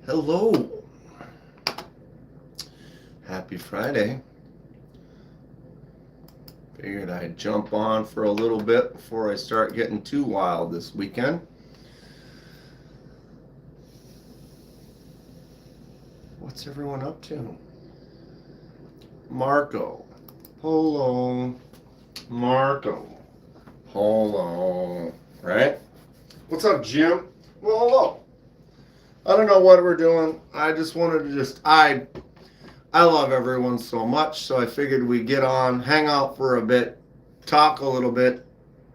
Hello. Happy Friday. Figured I'd jump on for a little bit before I start getting too wild this weekend. What's everyone up to? Marco. Polo. Marco. Polo. Right? What's up, Jim? Well, hello. I don't know what we're doing. I just wanted to I love everyone so much, so I figured we'd get on, hang out for a bit, talk a little bit,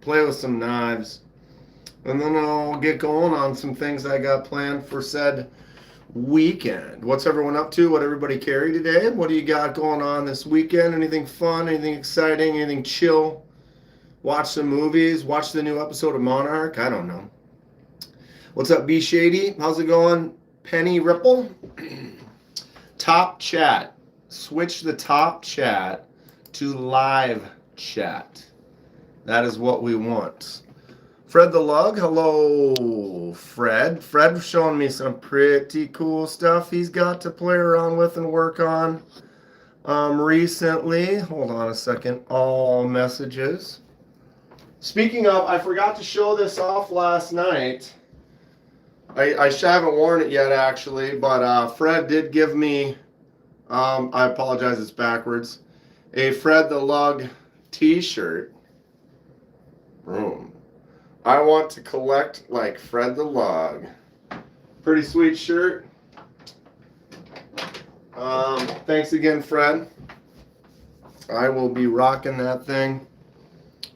play with some knives, and then I'll get going on some things I got planned for said weekend. What's everyone up to? What everybody carry today? What do you got going on this weekend? Anything fun? Anything exciting? Anything chill? Watch some movies? Watch the new episode of Monarch? I don't know. What's up, B Shady? How's it going? Penny Ripple? Top chat. Switch the top chat to live chat. That is what we want. Fred the Lug, hello, Fred. Fred's showing me some pretty cool stuff he's got to play around with and work on recently. Hold on a second. All messages. Speaking of, I forgot to show this off last night. I haven't worn it yet, actually, but Fred did give me, I apologize, it's backwards, a Fred the Lug t-shirt. Boom. I want to collect like Fred the Lug. Pretty sweet shirt. Thanks again, Fred. I will be rocking that thing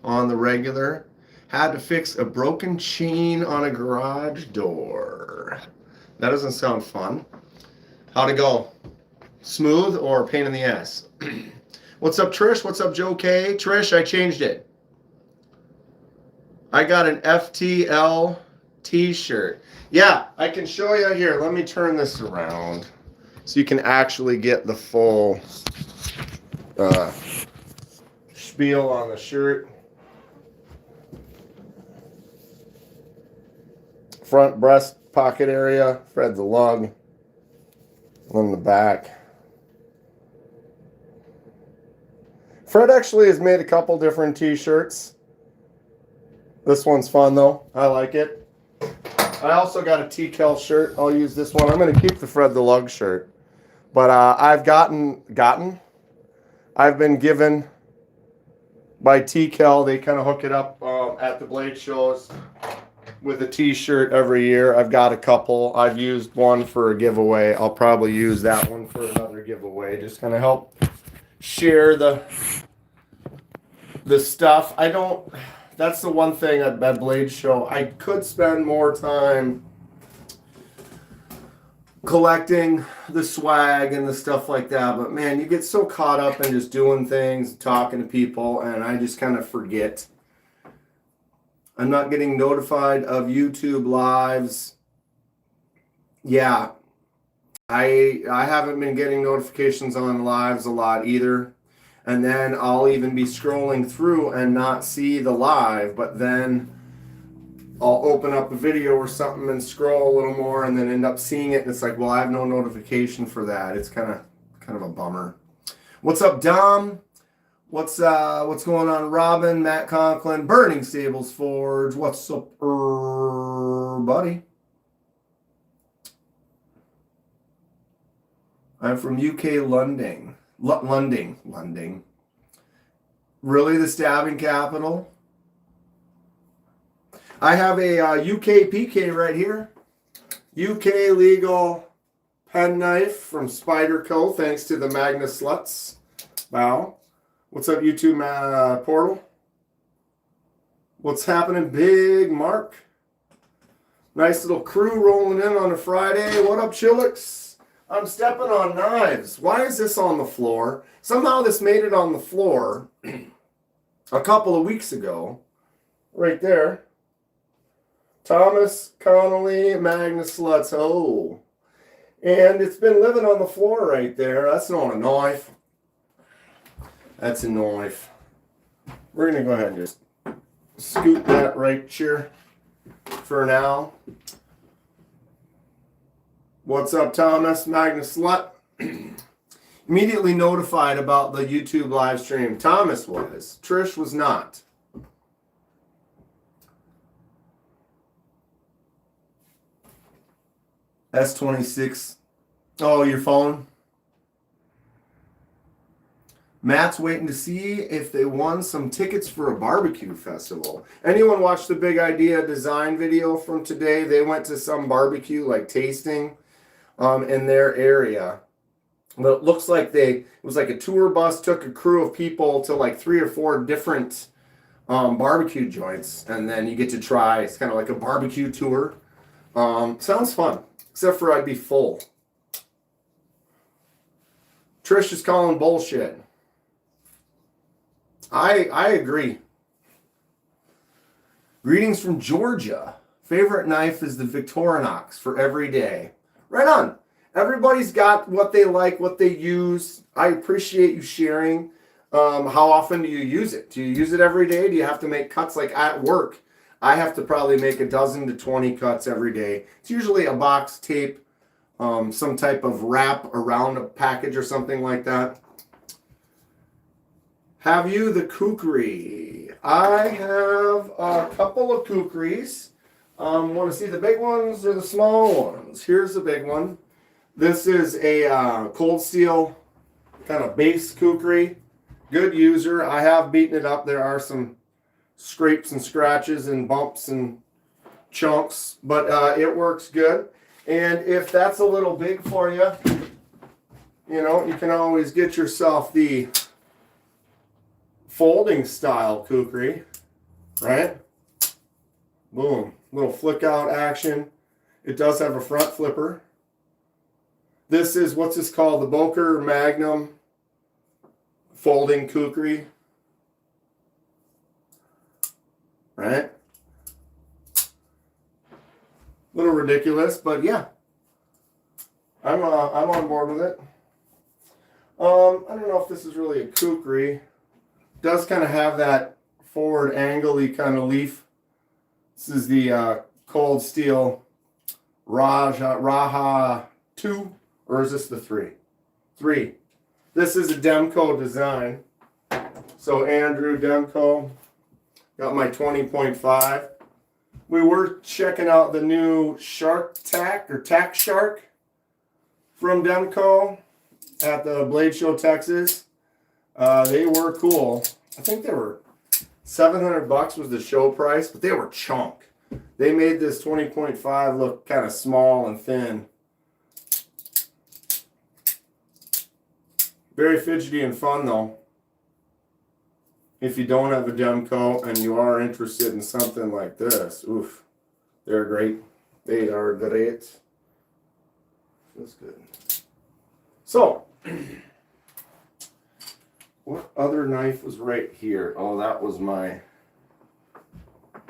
on the regular. Had to fix a broken chain on a garage door. That doesn't sound fun. How'd it go? Smooth or a pain in the ass? What's up, Trish? What's up, Joe K? Trish, I changed it. I got an FTL t-shirt. Yeah, I can show you here. Let me turn this around so you can actually get the full spiel on the shirt. Front breast pocket area, Fred the Lug. On the back. Fred actually has made a couple different t-shirts. This one's fun though. I like it. I also got a T-Kel shirt. I'll use this one. I'm going to keep the Fred the Lug shirt. But I've been given by T-Kel. They kind of hook it up at the blade shows with a t-shirt every year. I've got a couple. I've used one for a giveaway. I'll probably use that one for another giveaway. Just kind of help share the stuff. That's the one thing at Blade Show. I could spend more time collecting the swag and the stuff like that, but man, you get so caught up in just doing things, talking to people, and I just kind of forget. I'm not getting notified of YouTube lives. Yeah, I haven't been getting notifications on lives a lot either. And then I'll even be scrolling through and not see the live, but then I'll open up a video or something and scroll a little more and then end up seeing it. And it's like, well, I have no notification for that. It's kind of a bummer. What's up, Dom? What's going on, Robin? Matt Conklin, Burning Stables Forge. What's up, buddy? I'm from UK London. London. Really, the stabbing capital? I have a UK PK right here. UK legal penknife from Spyderco, thanks to the Magnus Sluts. Wow. What's up, YouTube portal? What's happening, Big Mark? Nice little crew rolling in on a Friday. What up, Chillix? I'm stepping on knives. Why is this on the floor? Somehow this made it on the floor a couple of weeks ago. Right there. Thomas Connolly, Magnus Lutz. Oh. And it's been living on the floor right there. That's not a knife. That's a knife. We're going to go ahead and just scoot that right here for now. What's up, Thomas? Magnus Slut. Immediately notified about the YouTube live stream. Thomas was. Trish was not. S26. Oh, your phone? Matt's waiting to see if they won some tickets for a barbecue festival. Anyone watch the Big Idea design video from today? They went to some barbecue, like tasting, in their area. But it looks like it was like a tour bus took a crew of people to like 3 or 4 different barbecue joints, and then you get to try. It's kind of like a barbecue tour. Sounds fun, except for I'd be full. Trish is calling bullshit. I agree. Greetings from Georgia. Favorite knife is the Victorinox for every day. Right on. Everybody's got what they like, what they use. I appreciate you sharing. How often do you use it? Do you use it every day? Do you have to make cuts? Like at work, I have to probably make 12 to 20 cuts every day. It's usually a box tape, some type of wrap around a package or something like that. Have you the Kukri? I have a couple of Kukris. Want to see the big ones or the small ones? Here's the big one. This is a cold steel kind of base Kukri. Good user. I have beaten it up. There are some scrapes and scratches and bumps and chunks, but it works good. And if that's a little big for you, you know, you can always get yourself the folding style Kukri, right? Boom. Little flick out action. It does have a front flipper. This is, what's this called? The Boker Magnum folding Kukri. Right? A little ridiculous, but yeah. I'm on board with it. I don't know if this is really a Kukri. Does kind of have that forward angle-y kind of leaf. This is the cold steel Raha 2, or is this the 3? 3. This is a Demco design. So Andrew Demco, got my 20.5. We were checking out the new Shark Tack or Tack Shark from Demco at the Blade Show, Texas. They were cool. I think they were $700 was the show price, but they were chunk. They made this 20.5 look kind of small and thin. Very fidgety and fun though. If you don't have a Demco and you are interested in something like this, oof, they're great. They are great. Feels good. So, what other knife was right here? Oh, that was my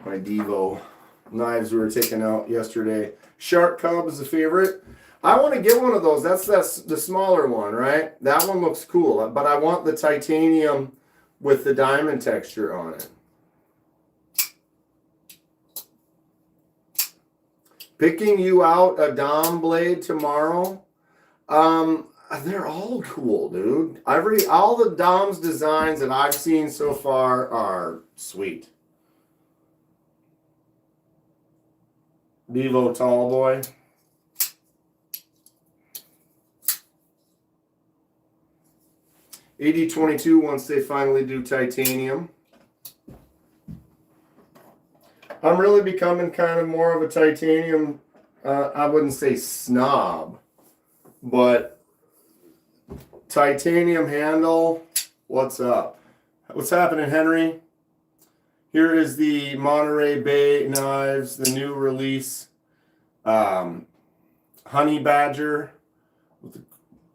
Devo knives we were taking out yesterday. Shark Cub is a favorite. I want to get one of those. That's the smaller one, right? That one looks cool, but I want the titanium with the diamond texture on it. Picking you out a Dom blade tomorrow. They're all cool, dude. All the Dom's designs that I've seen so far are sweet. Devo Tall Boy. AD22 once they finally do titanium. I'm really becoming kind of more of a titanium, I wouldn't say snob, but titanium handle, what's up? What's happening, Henry? Here is the Monterey Bay knives, the new release. Honey Badger with a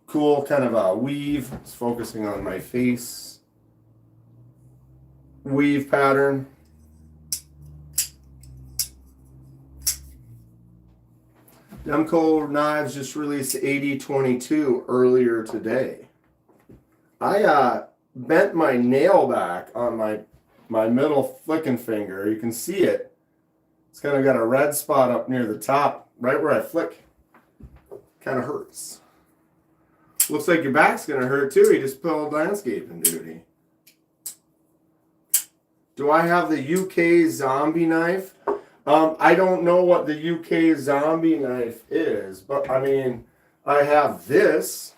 cool kind of a weave. It's focusing on my face. Weave pattern. Demco Knives just released AD22 earlier today. I bent my nail back on my middle flicking finger. You can see it. It's kind of got a red spot up near the top, right where I flick. Kind of hurts. Looks like your back's going to hurt too. You just pulled landscaping duty. Do I have the UK zombie knife? I don't know what the UK zombie knife is, but I mean, I have this.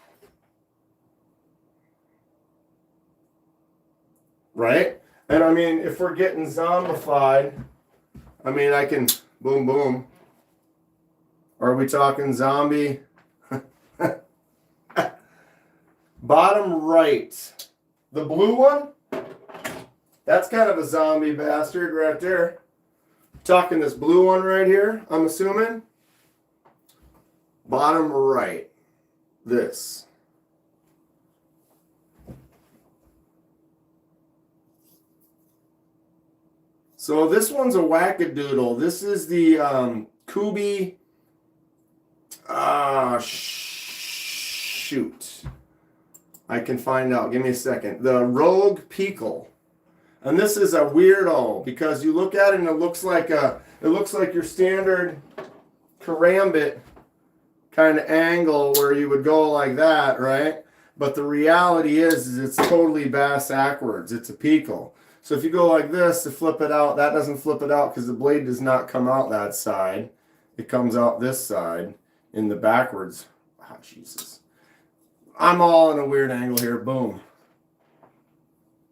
Right? And I mean, if we're getting zombified, I mean, I can boom, boom. Are we talking zombie? Bottom right. The blue one? That's kind of a zombie bastard right there. Talking this blue one right here, I'm assuming. Bottom right. This. So this one's a wackadoodle. This is the Kubi. Shoot. I can find out. Give me a second. The Rogue Pickle. And this is a weirdo because you look at it and it looks like your standard karambit kind of angle where you would go like that, right? But the reality is it's totally backwards. It's a pickle. So if you go like this to flip it out, that doesn't flip it out because the blade does not come out that side. It comes out this side in the backwards. Oh, Jesus. I'm all in a weird angle here. Boom.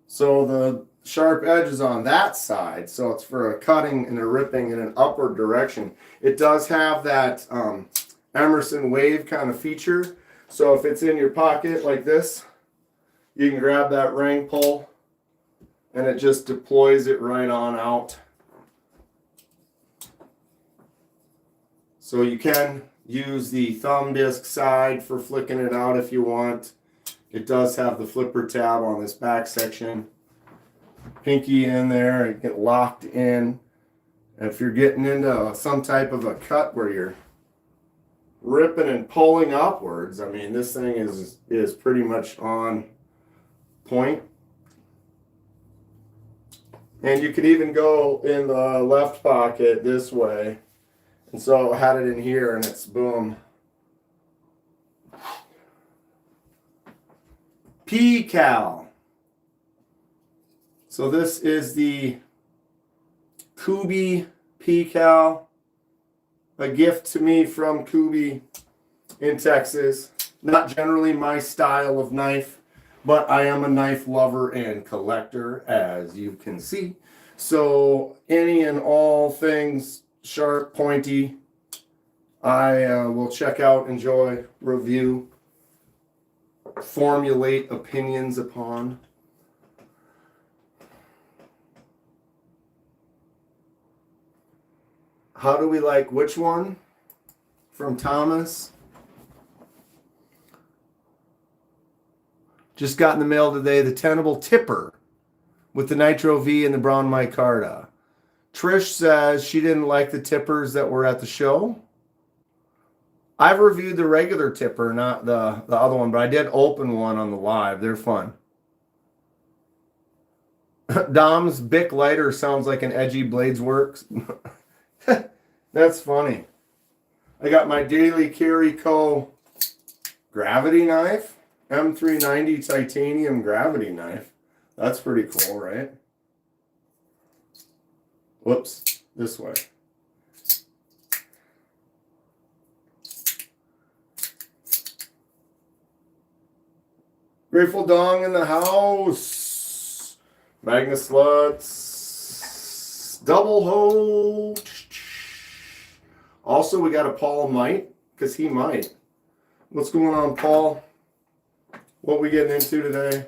So the sharp edge is on that side. So it's for a cutting and a ripping in an upward direction. It does have that Emerson wave kind of feature. So if it's in your pocket like this, you can grab that ring pull and it just deploys it right on out. So you can use the thumb disc side for flicking it out if you want. It does have the flipper tab on this back section. Pinky in there and get locked in. If you're getting into some type of a cut where you're ripping and pulling upwards, I mean, this thing is pretty much on point. And you could even go in the left pocket this way. And so I had it in here and it's boom. P-Cal. So this is the Kubi P-Cal. A gift to me from Kubi in Texas. Not generally my style of knife, but I am a knife lover and collector, as you can see. So any and all things sharp, pointy, I will check out, enjoy, review, formulate opinions upon. How do we like which one? From Thomas. Just got in the mail today, the Tenable Tipper with the Nitro V and the Brown micarta. Trish says she didn't like the tippers that were at the show. I've reviewed the regular tipper, not the other one, but I did open one on the live. They're fun. Dom's Bic lighter sounds like an edgy Blades Works. That's funny. I got my Daily Carry Co. gravity knife. M390 titanium gravity knife. That's pretty cool, right? Whoops, this way. Grateful Dong in the house. Magnus Sluts. Double Ho. Also, we got a Paul Might, because he might. What's going on, Paul? What we getting into today?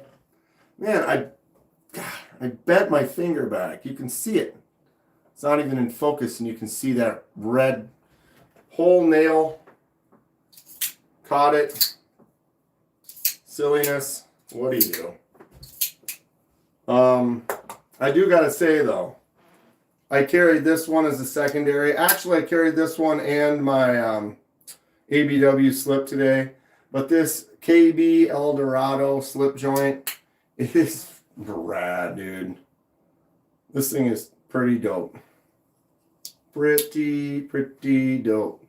Man, I bent my finger back. You can see it. It's not even in focus, and you can see that red whole nail. Caught it. Silliness. What do you do? I do gotta say though, I carried this one as a secondary. Actually, I carried this one and my ABW slip today. But this KB Eldorado slip joint, it is rad, dude. This thing is pretty dope. Pretty dope.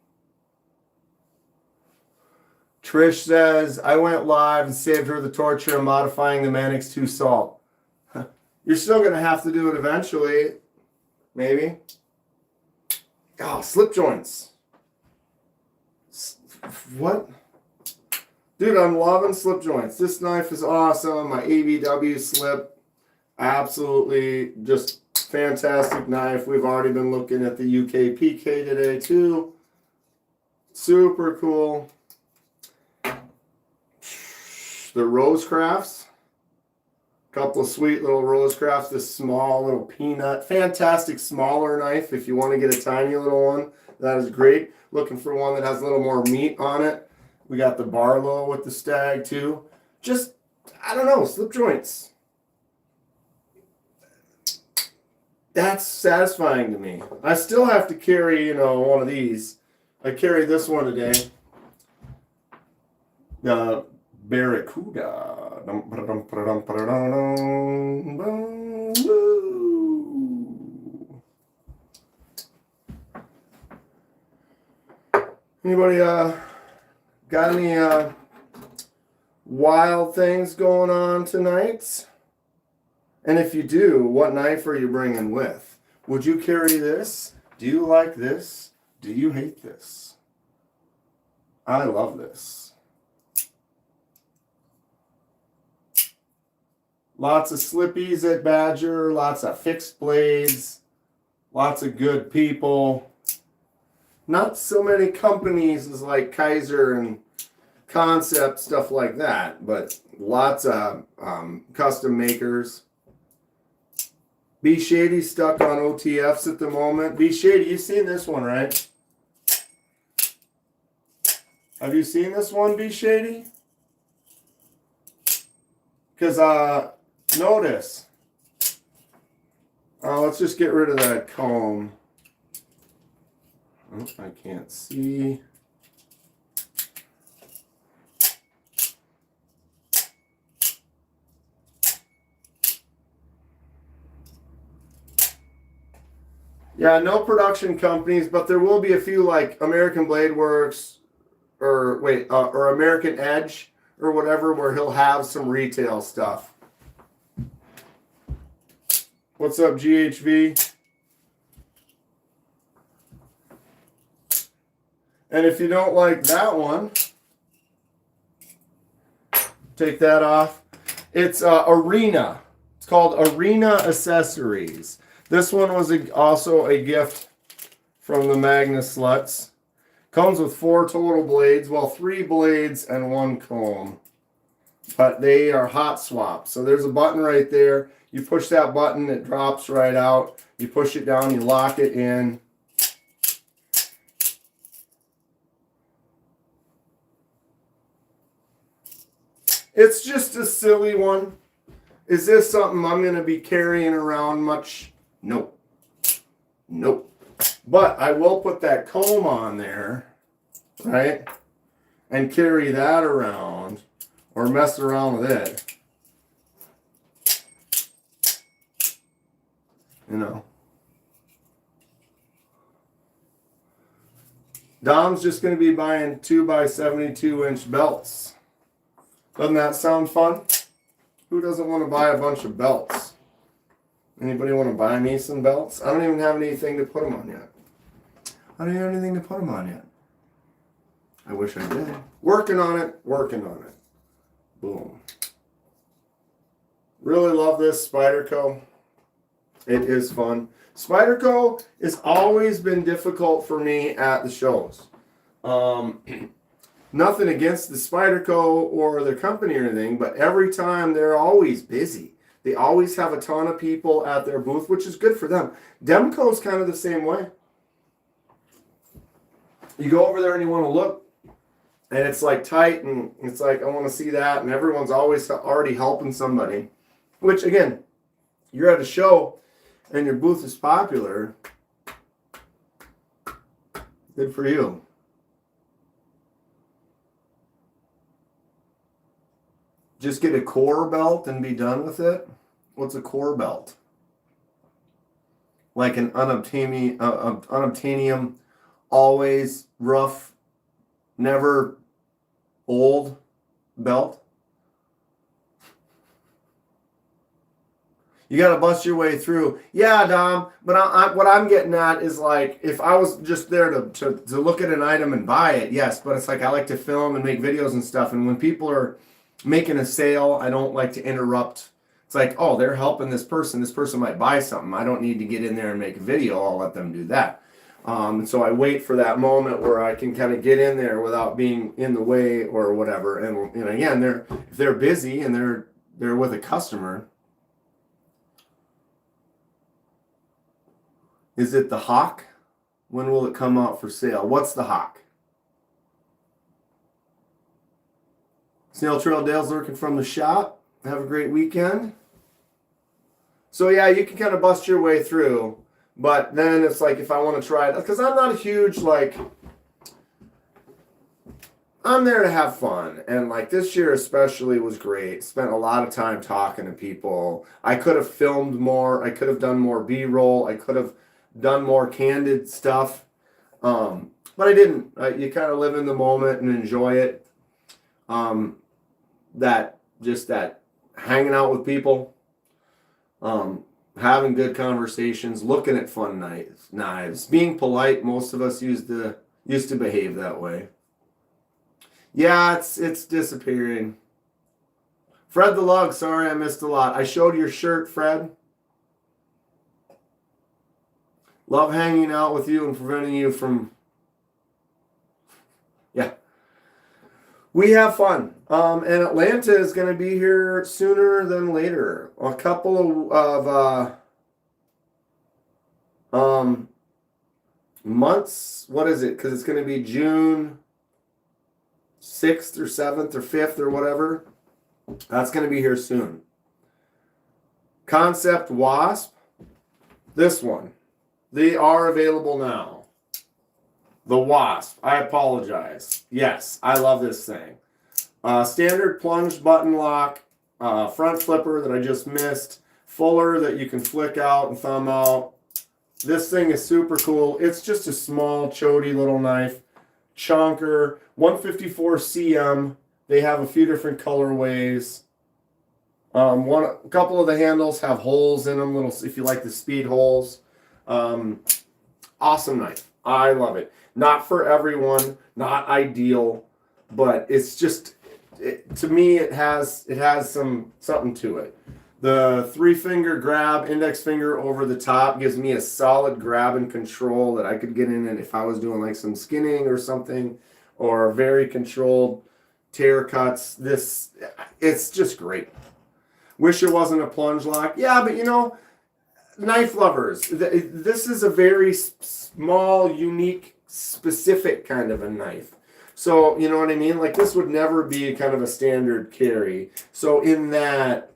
Trish says, I went live and saved her the torture of modifying the Mannix 2 salt. You're still going to have to do it eventually. Maybe. Oh, slip joints. What? Dude, I'm loving slip joints. This knife is awesome. My ABW slip. Absolutely just fantastic knife. We've already been looking at the UK PK today too. Super cool. The Rosecrafts. Couple of sweet little Rosecrafts. This small little peanut. Fantastic smaller knife if you want to get a tiny little one. That is great. Looking for one that has a little more meat on it. We got the Barlow with the Stag too. Just, I don't know, slip joints. That's satisfying to me. I still have to carry, one of these. I carry this one today. The Barracuda. Anybody got any wild things going on tonight? And if you do, what knife are you bringing with? Would you carry this? Do you like this? Do you hate this? I love this. Lots of slippies at Badger, lots of fixed blades, lots of good people. Not so many companies as like Kaiser and Concept, stuff like that, but lots of custom makers. B Shady stuck on OTFs at the moment. B Shady, you've seen this one, right? Have you seen this one, B Shady? Because notice. Let's just get rid of that comb. Oh, I can't see. Yeah, no production companies, but there will be a few like American Blade Works or American Edge or whatever where he'll have some retail stuff. What's up, GHV? And if you don't like that one, take that off. It's Arena. It's called Arena Accessories. This one was also a gift from the Magnus Sluts. Comes with 4 total blades. Well, 3 blades and 1 comb. But they are hot swap. So there's a button right there. You push that button, it drops right out. You push it down, you lock it in. It's just a silly one. Is this something I'm going to be carrying around much? Nope. Nope. But I will put that comb on there, right? And carry that around or mess around with it. Dom's just going to be buying 2x72-inch belts. Doesn't that sound fun? Who doesn't want to buy a bunch of belts? Anybody want to buy me some belts? I don't even have anything to put them on yet. I wish I did. Working on it. Boom. Really love this Spyderco. It is fun. Spyderco has always been difficult for me at the shows. Nothing against the Spyderco or their company or anything, but every time they're always busy. They always have a ton of people at their booth, which is good for them. Demco's kind of the same way. You go over there and you want to look, and it's like tight, and it's like, I want to see that, and everyone's always already helping somebody. Which, again, you're at a show, and your booth is popular. Good for you. Just get a core belt and be done with it. What's a core belt? Like an unobtainium, always rough, never old belt. You got to bust your way through. Yeah, Dom, but what I'm getting at is like, if I was just there to look at an item and buy it, yes, but it's like I like to film and make videos and stuff, and when people are making a sale, I don't like to interrupt. It's like, oh, they're helping this person. This person might buy something. I don't need to get in there and make a video. I'll let them do that. So I wait for that moment where I can kind of get in there without being in the way or whatever. And again, if they're busy and they're with a customer. Is it the Hawk? When will it come out for sale? What's the Hawk? Snail Trail Dale's lurking from the shop. Have a great weekend. So yeah, you can kind of bust your way through. But then it's like, if I want to try it, because I'm not a huge, like, I'm there to have fun. And like this year especially was great. Spent a lot of time talking to people. I could have filmed more. I could have done more B-roll. I could have done more candid stuff. But I didn't. You kind of live in the moment and enjoy it. That hanging out with people. Having good conversations, looking at fun knives, being polite. Most of us used to behave that way. Yeah, it's disappearing. Fred the Lug, sorry I missed a lot. I showed your shirt, Fred. Love hanging out with you and preventing you from... Yeah. We have fun. And Atlanta is going to be here sooner than later. A couple of months. What is it? Because it's going to be June 6th or 7th or 5th or whatever. That's going to be here soon. Concept Wasp. This one. They are available now. The Wasp. I apologize. Yes, I love this thing. Standard plunge button lock. Front flipper that I just missed. Fuller that you can flick out and thumb out. This thing is super cool. It's just a small, chody little knife. Chonker. 154 cm. They have a few different colorways. A couple of the handles have holes in them, little, if you like the speed holes. Awesome knife. I love it. Not for everyone, not ideal, but it's just, to me, it has something to it. The 3-finger grab, index finger over the top, gives me a solid grab and control that I could get in, and if I was doing like some skinning or something, or very controlled tear cuts, it's just great. Wish it wasn't a plunge lock. Yeah, but you know, knife lovers, this is a very small, unique, specific kind of a knife. So, you know what I mean? Like, this would never be kind of a standard carry. So in that,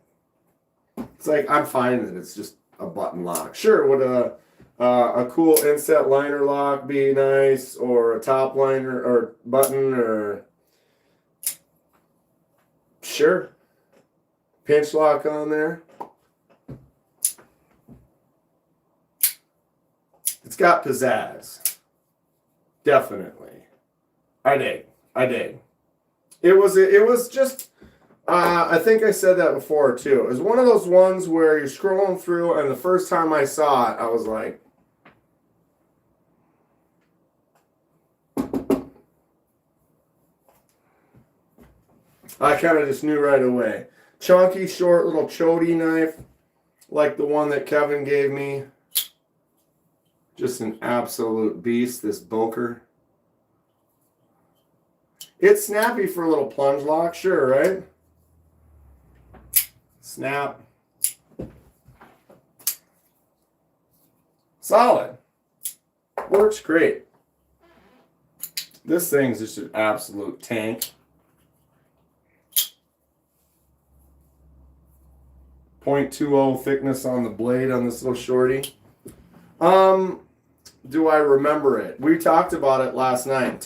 it's like, I'm fine that it's just a button lock. Sure, would a cool inset liner lock be nice, or a top liner or button, or sure, pinch lock on there. It's got pizzazz. Definitely. I dig. It was just, I think I said that before too. It was one of those ones where you're scrolling through, and the first time I saw it, I was like, I kind of just knew right away. Chunky, short, little chody knife, like the one that Kevin gave me. Just an absolute beast, this Boker. It's snappy for a little plunge lock, sure, right? Snap. Solid. Works great. This thing's just an absolute tank. 0.20 thickness on the blade on this little shorty. Do I remember it? We talked about it last night.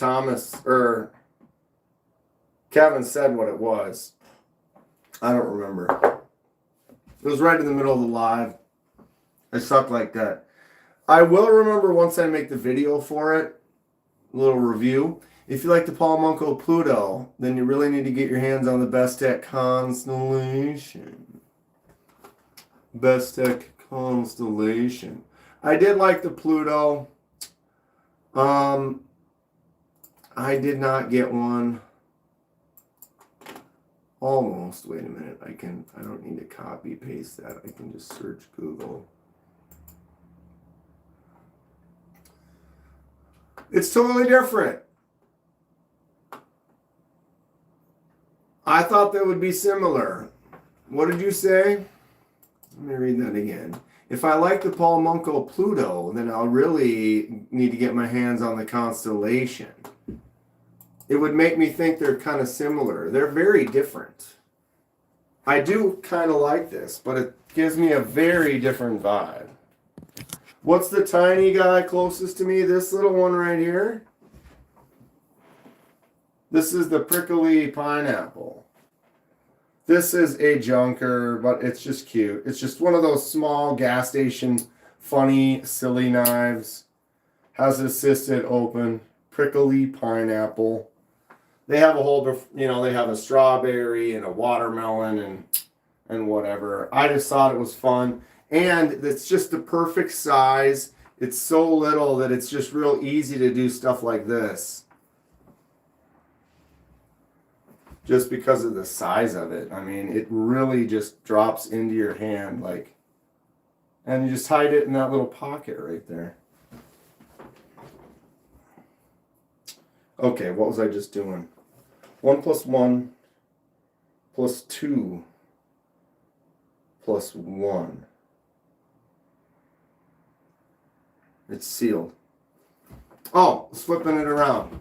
Kevin said what it was. I don't remember. It was right in the middle of the live. I suck like that. I will remember once I make the video for it, a little review. If you like the Paul Munko Pluto, then you really need to get your hands on the Best Tech Constellation. Best Tech Constellation. I did like the Pluto. I did not get one. Almost. Wait a minute. I don't need to copy paste that. I can just search Google. It's totally different. I thought they would be similar. What did you say? Let me read that again. If I like the Paul Munko Pluto, then I'll really need to get my hands on the Constellation. It would make me think they're kind of similar. They're very different. I do kind of like this, but it gives me a very different vibe. What's the tiny guy closest to me? This little one right here? This is the prickly pineapple. This is a junker, but it's just cute. It's just one of those small gas station, funny, silly knives. Has assisted open. Prickly pineapple. They have a whole, they have a strawberry and a watermelon and whatever. I just thought it was fun. And it's just the perfect size. It's so little that it's just real easy to do stuff like this. Just because of the size of it. I mean, it really just drops into your hand like, and you just hide it in that little pocket right there. Okay, what was I just doing? 1 + 1 + 2 + 1. It's sealed. Oh, flipping it around.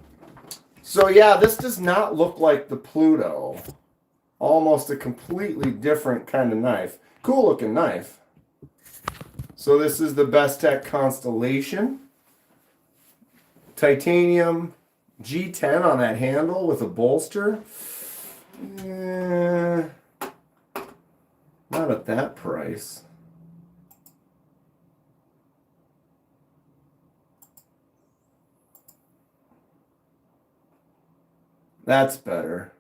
So yeah, this does not look like the Pluto. Almost a completely different kind of knife. Cool looking knife. So this is the Best Tech Constellation. Titanium G10 on that handle with a bolster. Not at that price. That's better.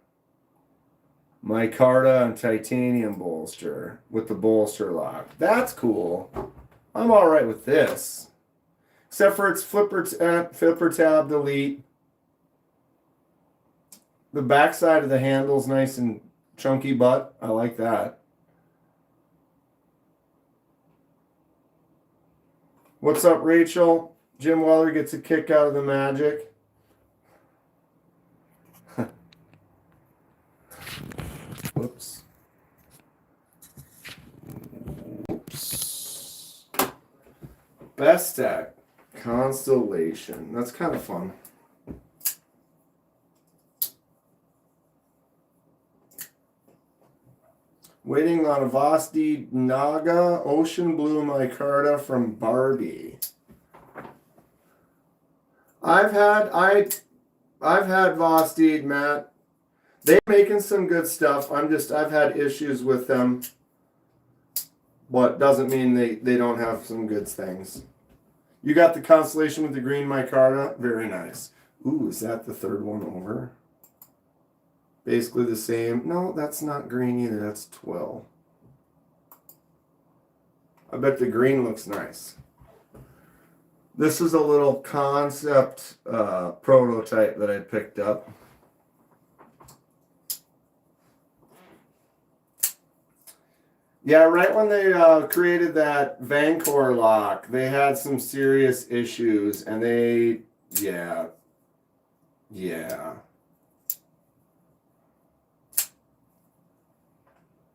Micarta and titanium bolster with the bolster lock. That's cool. I'm all right with this. Except for its flipper tab delete. The back side of the handle's nice and chunky butt. I like that. What's up, Rachel? Jim Weller gets a kick out of the magic. Whoops. Oops. Best Tech Constellation. That's kind of fun. Waiting on a Vosti Naga Ocean Blue micarta from Barbie. I've had Vosti, Matt. They're making some good stuff. I've had issues with them, but doesn't mean they don't have some good things. You got the Constellation with the green micarta. Very nice. Ooh, is that the third one over? Basically the same. No, that's not green either. That's 12. I bet the green looks nice. This is a little concept prototype that I picked up. Yeah, right when they created that Vancor lock, they had some serious issues, and yeah.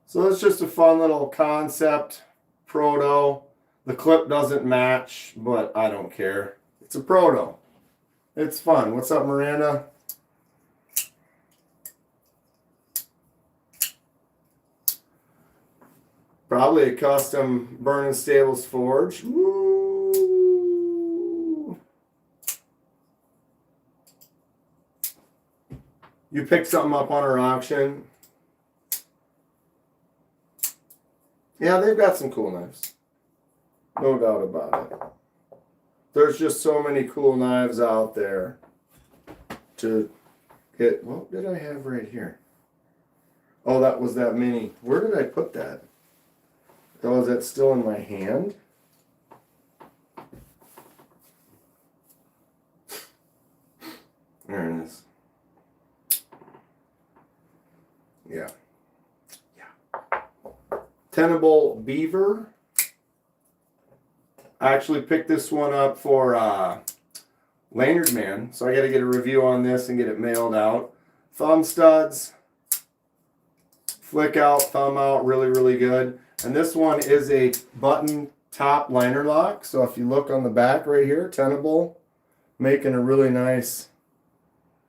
So it's just a fun little concept proto. The clip doesn't match, but I don't care. It's a proto. It's fun. What's up, Miranda? Probably a custom Burning Stables forge. Woo! You picked something up on our auction. Yeah, they've got some cool knives. No doubt about it. There's just so many cool knives out there. to get, what did I have right here? Oh, that was that mini. Where did I put that? Oh, is that still in my hand? There it is. Yeah. Tenable Beaver. I actually picked this one up for Lanyard Man, so I got to get a review on this and get it mailed out. Thumb studs, flick out, thumb out, really, really good. And this one is a button top liner lock. So if you look on the back right here, tenable, making a really nice,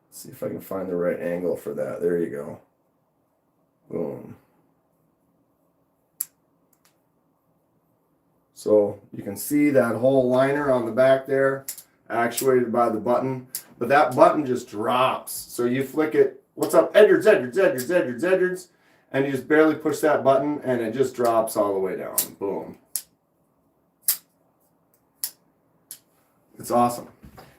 let's see if I can find the right angle for that. There you go. Boom. So you can see that whole liner on the back there, actuated by the button. But that button just drops. So you flick it, what's up, Edwards, Edwards, Edwards, Edwards, Edwards, and you just barely push that button and it just drops all the way down. Boom. It's awesome.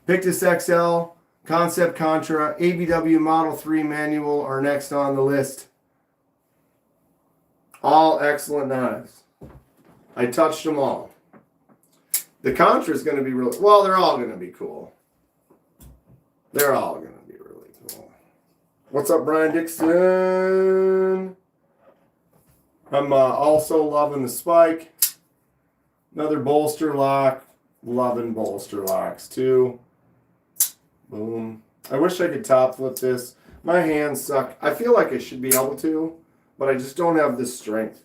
Pictus XL, Concept Contra, ABW Model 3 manual are next on the list. All excellent knives. I touched them all. The Contra is going to be really, well, they're all going to be cool. They're all going to be really cool. What's up, Brian Dixon? I'm also loving the spike. Another bolster lock. Loving bolster locks too. Boom. I wish I could top flip this. My hands suck. I feel like I should be able to, but I just don't have the strength.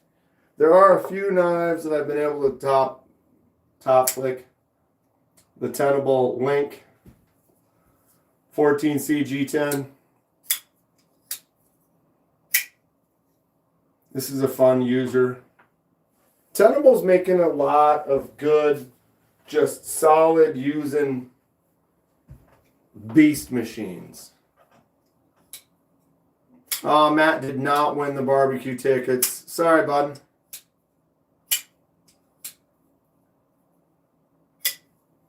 There are a few knives that I've been able to top flick. The Tenable Link 14CG10. This is a fun user. Tenable's making a lot of good, just solid using beast machines. Oh, Matt did not win the barbecue tickets. Sorry, bud.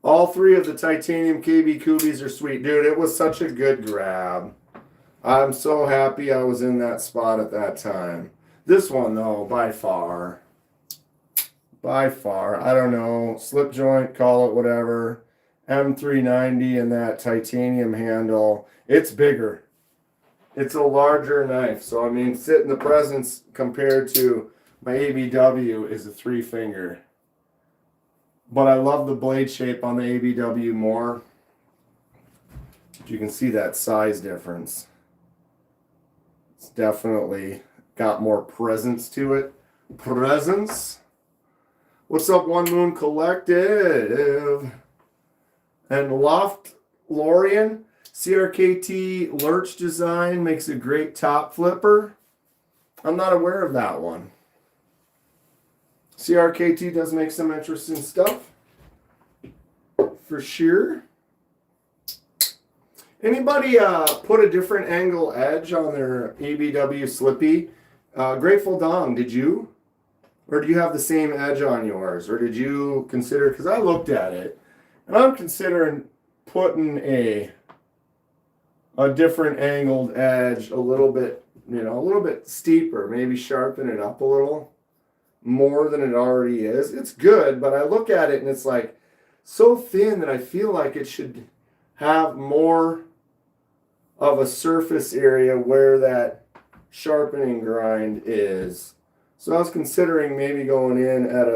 All three of the titanium KB Kubies are sweet. Dude, it was such a good grab. I'm so happy I was in that spot at that time. This one, though, by far, I don't know, slip joint, call it whatever, M390 and that titanium handle, it's bigger. It's a larger knife. So, I mean, sit in the presence compared to my ABW is a 3-finger. But I love the blade shape on the ABW more. You can see that size difference. It's definitely got more presence to it. Presence. What's up, One Moon Collective? And Loft Lorian. CRKT Lurch design makes a great top flipper. I'm not aware of that one. CRKT does make some interesting stuff, for sure. Anybody put a different angle edge on their ABW Slippy? Grateful Dom, did you? Or do you have the same edge on yours? Or did you consider, because I looked at it, and I'm considering putting a different angled edge a little bit, you know, a little bit steeper, maybe sharpen it up a little more than it already is. It's good, but I look at it and it's like so thin that I feel like it should have more of a surface area where that sharpening grind is. So I was considering maybe going in at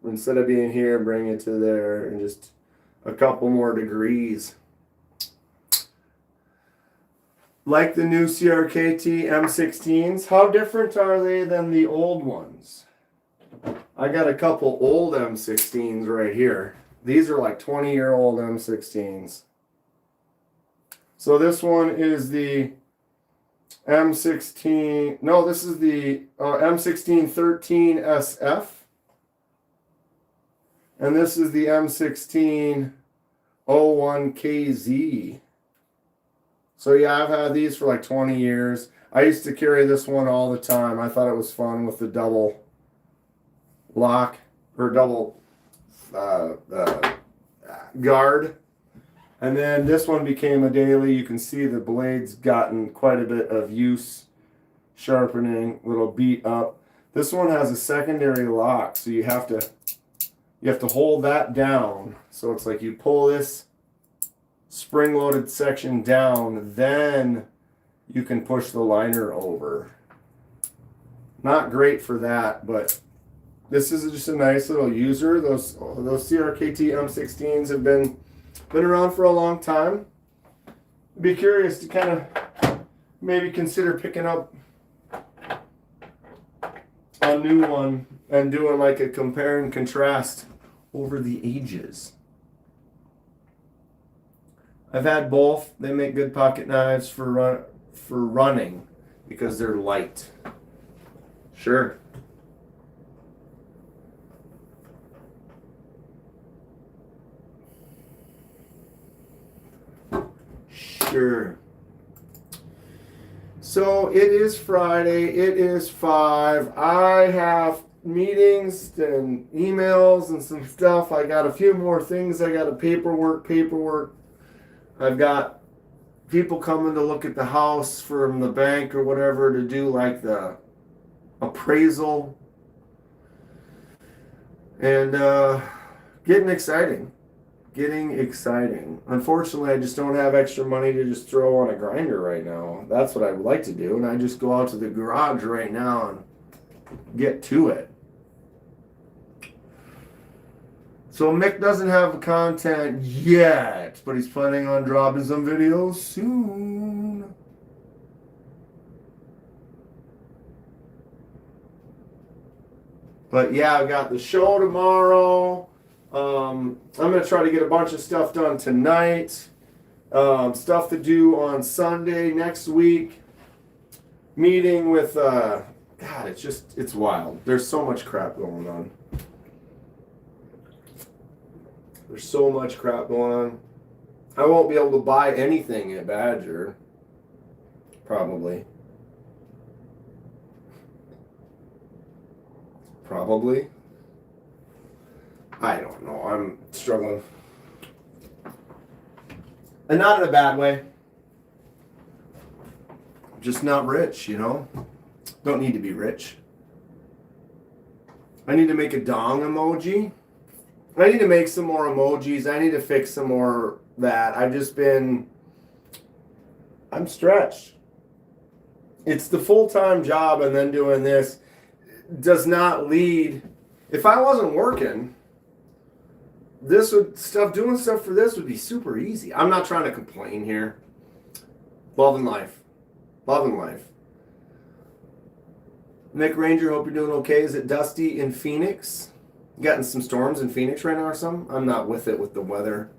instead of being here, bring it to there and just a couple more degrees. Like the new CRKT M16s, how different are they than the old ones? I got a couple old M16s right here. These are like 20-year-old M16s. So this one is the M16. No, this is the M16 13SF. And this is the M16 01KZ. So yeah, I've had these for like 20 years. I used to carry this one all the time. I thought it was fun with the double lock or double guard. And then this one became a daily. You can see the blade's gotten quite a bit of use, sharpening, little beat up. This one has a secondary lock, so you have to hold that down. So it's like you pull this spring-loaded section down, then you can push the liner over. Not great for that, but this is just a nice little user. Those CRKT M16s have been around for a long time. Be curious to kind of maybe consider picking up a new one and doing like a compare and contrast over the ages. I've had both. They make good pocket knives for running because they're light. Sure. Sure. So it is Friday. It is 5. I have meetings and emails and some stuff. I got a few more things. I got a paperwork. I've got people coming to look at the house from the bank or whatever to do like the appraisal. And getting exciting. Unfortunately, I just don't have extra money to just throw on a grinder right now. That's what I would like to do. And I just go out to the garage right now and get to it. So Mick doesn't have content yet, but he's planning on dropping some videos soon. But yeah, I've got the show tomorrow. I'm going to try to get a bunch of stuff done tonight. Stuff to do on Sunday next week. Meeting with, God, it's wild. There's so much crap going on. I won't be able to buy anything at Badger. Probably. I don't know. I'm struggling. And not in a bad way. Just not rich, you know? Don't need to be rich. I need to make a dong emoji. I need to make some more emojis. I need to fix some more that. I'm stretched. It's the full-time job, and then doing this does not lead. If I wasn't working, doing stuff for this would be super easy. I'm not trying to complain here. Loving life. Nick Ranger, hope you're doing okay. Is it dusty in Phoenix? Getting some storms in Phoenix right now or something? I'm not with it with the weather.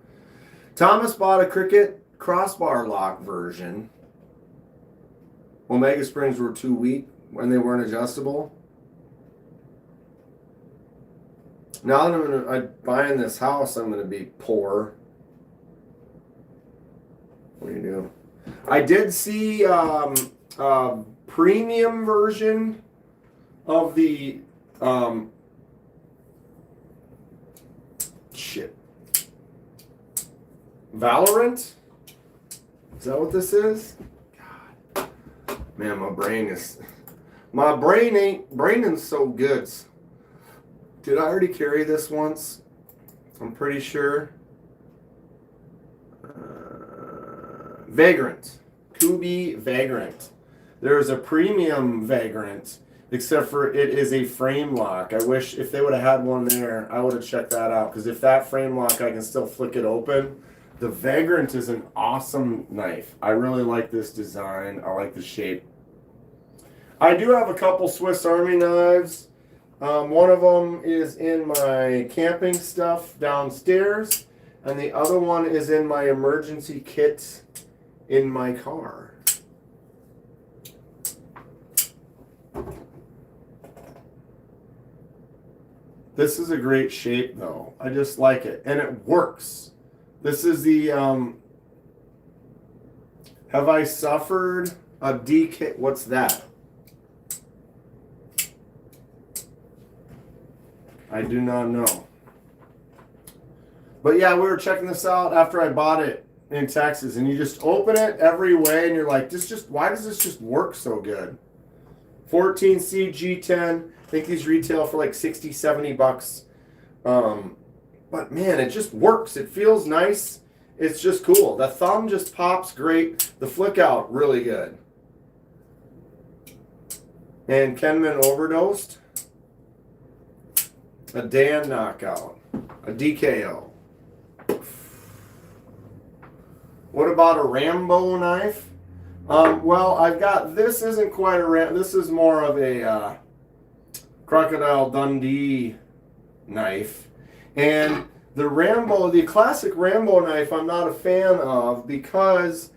Thomas bought a Cricket crossbar lock version. Omega springs were too weak when they weren't adjustable. Now that I'm buying this house, I'm going to be poor. What do you do? I did see a premium version of the Valorant? Is that what this is? God. Man, my brain ain't so good. Did I already carry this once? I'm pretty sure. Vagrant. Kubi Vagrant. There's a premium Vagrant, except for it is a frame lock. I wish if they would have had one there, I would have checked that out. Because if that frame lock, I can still flick it open. The Vagrant is an awesome knife. I really like this design. I like the shape. I do have a couple Swiss Army knives. One of them is in my camping stuff downstairs, and the other one is in my emergency kit in my car. This is a great shape, though. I just like it, and it works. This is the, have I suffered a DK? What's that? I do not know. But yeah, we were checking this out after I bought it in Texas, and you just open it every way, and you're like, why does this just work so good? 14C G10. I think these retail for like 60, 70 bucks. But man, it just works. It feels nice. It's just cool. The thumb just pops great. The flick out, really good. And Kenman overdosed. A Dan knockout. A DKO. What about a Rambo knife? Well, I've got, this isn't quite a Rambo. This is more of a Crocodile Dundee knife. And the Rambo, the classic Rambo knife, I'm not a fan of because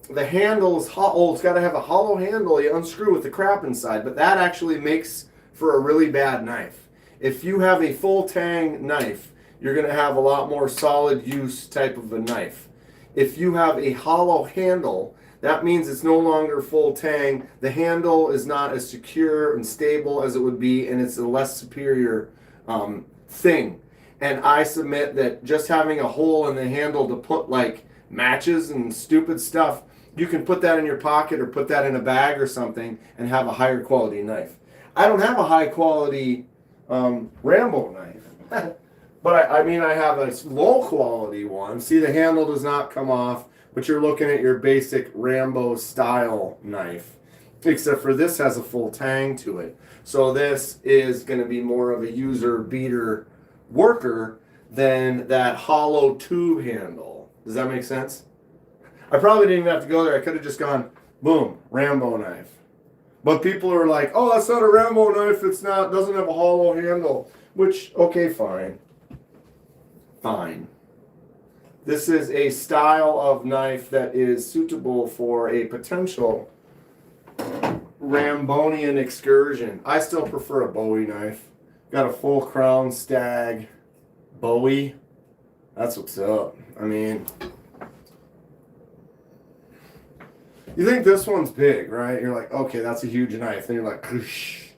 the handle is hollow. It's got to have a hollow handle you unscrew with the crap inside, but that actually makes for a really bad knife. If you have a full tang knife, you're going to have a lot more solid use type of a knife. If you have a hollow handle, that means it's no longer full tang. The handle is not as secure and stable as it would be, and it's a less superior thing. And I submit that just having a hole in the handle to put like matches and stupid stuff, you can put that in your pocket or put that in a bag or something and have a higher quality knife. I don't have a high quality Rambo knife. But I mean, I have a low quality one. See, the handle does not come off, but you're looking at your basic Rambo style knife. Except for this has a full tang to it. So this is going to be more of a user beater worker than that hollow tube handle. Does that make sense? I probably didn't even have to go there. I could have just gone, boom, Rambo knife. But people are like, oh, that's not a Rambo knife. It's not, doesn't have a hollow handle. Which, okay, fine. Fine. This is a style of knife that is suitable for a potential Rambonian excursion. I still prefer a Bowie knife. Got a full crown stag Bowie. That's what's up. I mean, you think this one's big, right? You're like, okay, that's a huge knife. And you're like, koosh,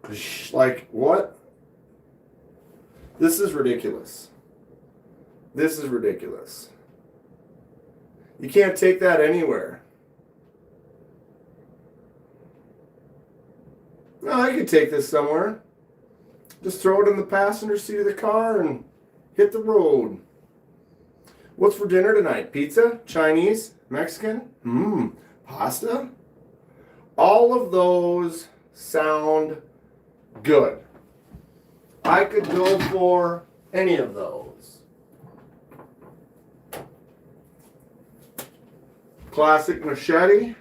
koosh. Like, what? This is ridiculous. This is ridiculous. You can't take that anywhere. No, I could take this somewhere. Just throw it in the passenger seat of the car and hit the road. What's for dinner tonight? Pizza? Chinese? Mexican? Pasta? All of those sound good. I could go for any of those. Classic machete.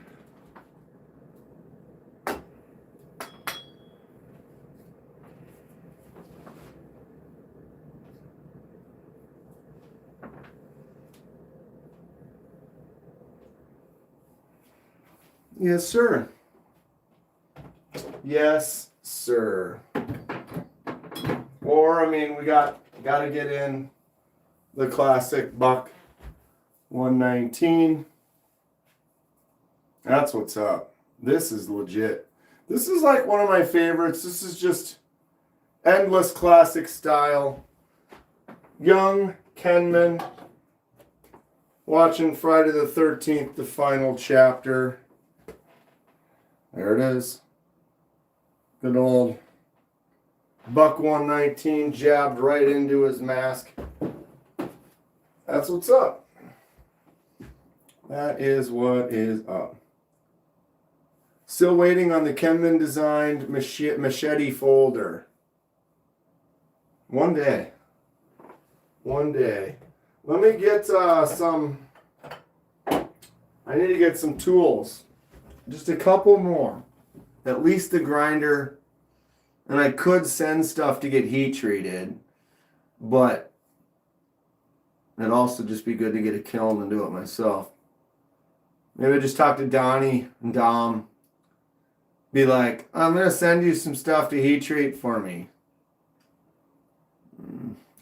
Yes, sir. Yes, sir. Or, I mean, we got to get in the classic buck 119. That's what's up. This is legit. This is like one of my favorites. This is just endless classic style. Young Kenman. Watching Friday the 13th, the final chapter. There it is. Good old buck 119 jabbed right into his mask. That's what's up. That is what is up. Still waiting on the Kenman designed machete folder. One day. One day. Let me get some. I need to get some tools. Just a couple more. At least the grinder. And I could send stuff to get heat treated. But it'd also just be good to get a kiln and do it myself. Maybe I just talk to Donnie and Dom. Be like, I'm going to send you some stuff to heat treat for me.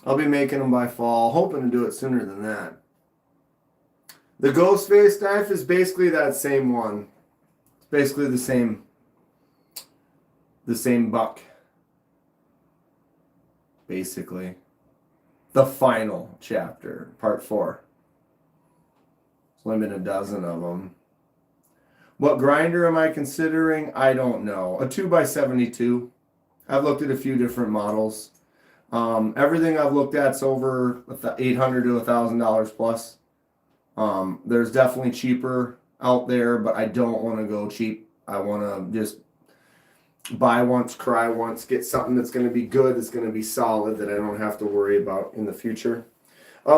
I'll be making them by fall. Hoping to do it sooner than that. The ghost face knife is basically that same one. It's basically the same buck. Basically. The final chapter, part 4. There's only been a dozen of them. What grinder am I considering? I don't know. A 2x72. I've looked at a few different models. Everything I've looked at's over $800 to $1,000 plus. There's definitely cheaper out there, but I don't want to go cheap. I want to just buy once, cry once, get something that's going to be good, that's going to be solid, that I don't have to worry about in the future.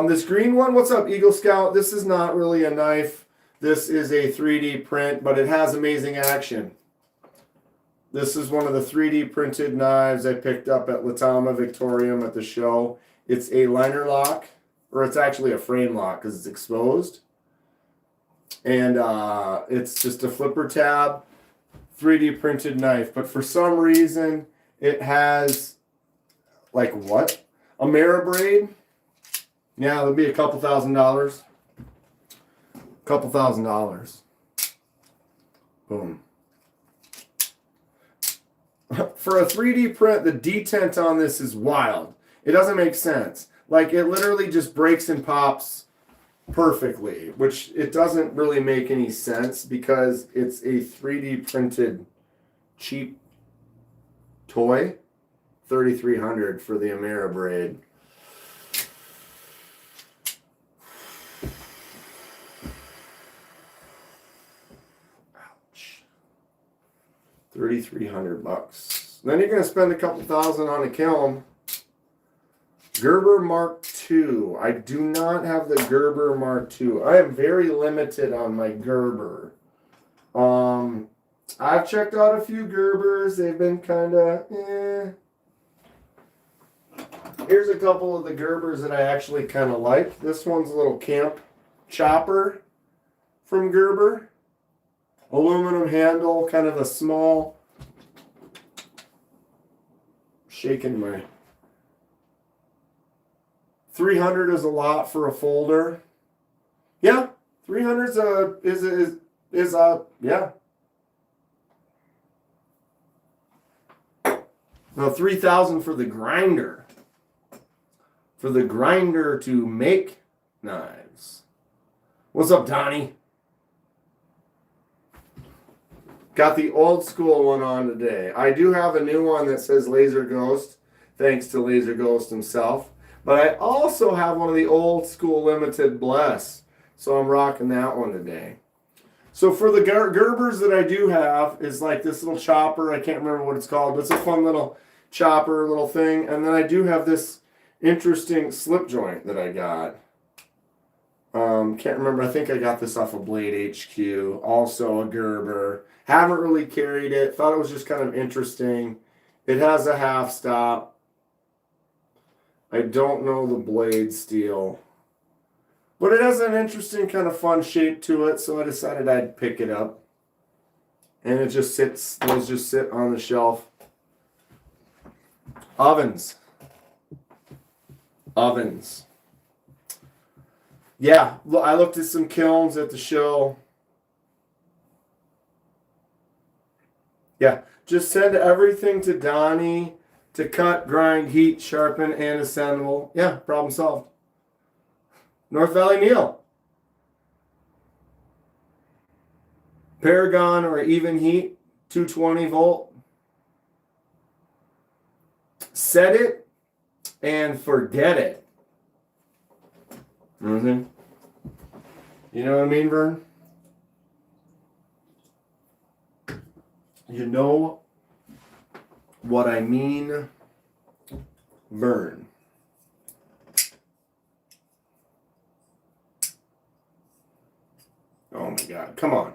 This green one, what's up, Eagle Scout? This is not really a knife. This is a 3D print, but it has amazing action. This is one of the 3D printed knives I picked up at Latama Victorium at the show. It's a liner lock, or it's actually a frame lock because it's exposed. And it's just a flipper tab, 3D printed knife. But for some reason, it has, like what? A Marabraid? Yeah, it'll be a couple $1,000. Couple $1,000. Boom. For a 3D print, the detent on this is wild. It doesn't make sense. Like, it literally just breaks and pops perfectly, which it doesn't really make any sense because it's a 3D printed cheap toy. $3,300 for the Ameribraid. Ouch. $3,300. Then you're going to spend a couple thousand on a kiln. Gerber Mark II. I do not have the Gerber Mark II. I am very limited on my Gerber. I've checked out a few Gerbers. They've been kind of, eh. Here's a couple of the Gerbers that I actually kind of like. This one's a little camp chopper from Gerber. Aluminum handle, kind of a small. Shaking my. 300 is a lot for a folder. Yeah, 300 is yeah. Now 3,000 for the grinder. For the grinder to make knives. What's up, Donnie? Got the old school one on today. I do have a new one that says Laser Ghost, thanks to Laser Ghost himself. But I also have one of the old school limited Bless. So I'm rocking that one today. So for the Gerbers that I do have is like this little chopper. I can't remember what it's called, but it's a fun little chopper, little thing. And then I do have this interesting slip joint that I got. Can't remember. I think I got this off of Blade HQ. Also a Gerber. Haven't really carried it. Thought it was just kind of interesting. It has a half stop. I don't know the blade steel. But it has an interesting kind of fun shape to it, so I decided I'd pick it up. And it just sits, those just sit on the shelf. Ovens. Ovens. Yeah, I looked at some kilns at the show. Yeah, just send everything to Donnie to cut, grind, heat, sharpen, and assemble. Yeah, problem solved. North Valley Neil. Paragon or even heat, 220 volt. Set it and forget it. Mm-hmm. You know what I mean, Vern? You know what I mean, Vern. Oh my God, come on.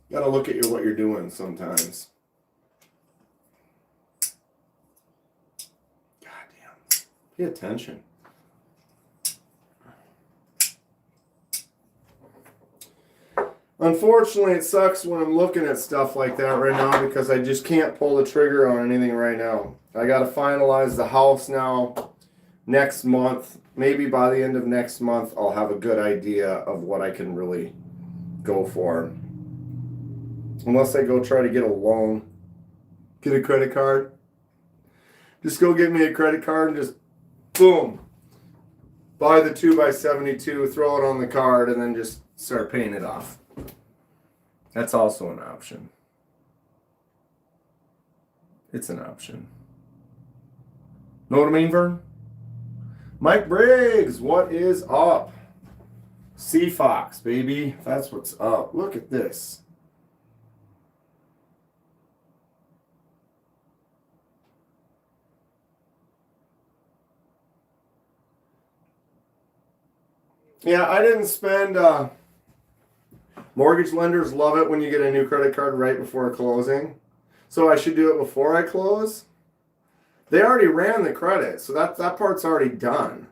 You gotta look at what you're doing sometimes. Goddamn. Pay attention. Unfortunately, it sucks when I'm looking at stuff like that right now because I just can't pull the trigger on anything right now. I got to finalize the house now next month. Maybe by the end of next month, I'll have a good idea of what I can really go for. Unless I go try to get a loan, get a credit card. Just go get me a credit card and just, boom, buy the 2x72, throw it on the card, and then just start paying it off. That's also an option. It's an option. Know what I mean, Vern? Mike Briggs, what is up? Sea Fox, baby. That's what's up. Look at this. Yeah, I didn't spend... mortgage lenders love it when you get a new credit card right before closing. So I should do it before I close. They already ran the credit, so that part's already done.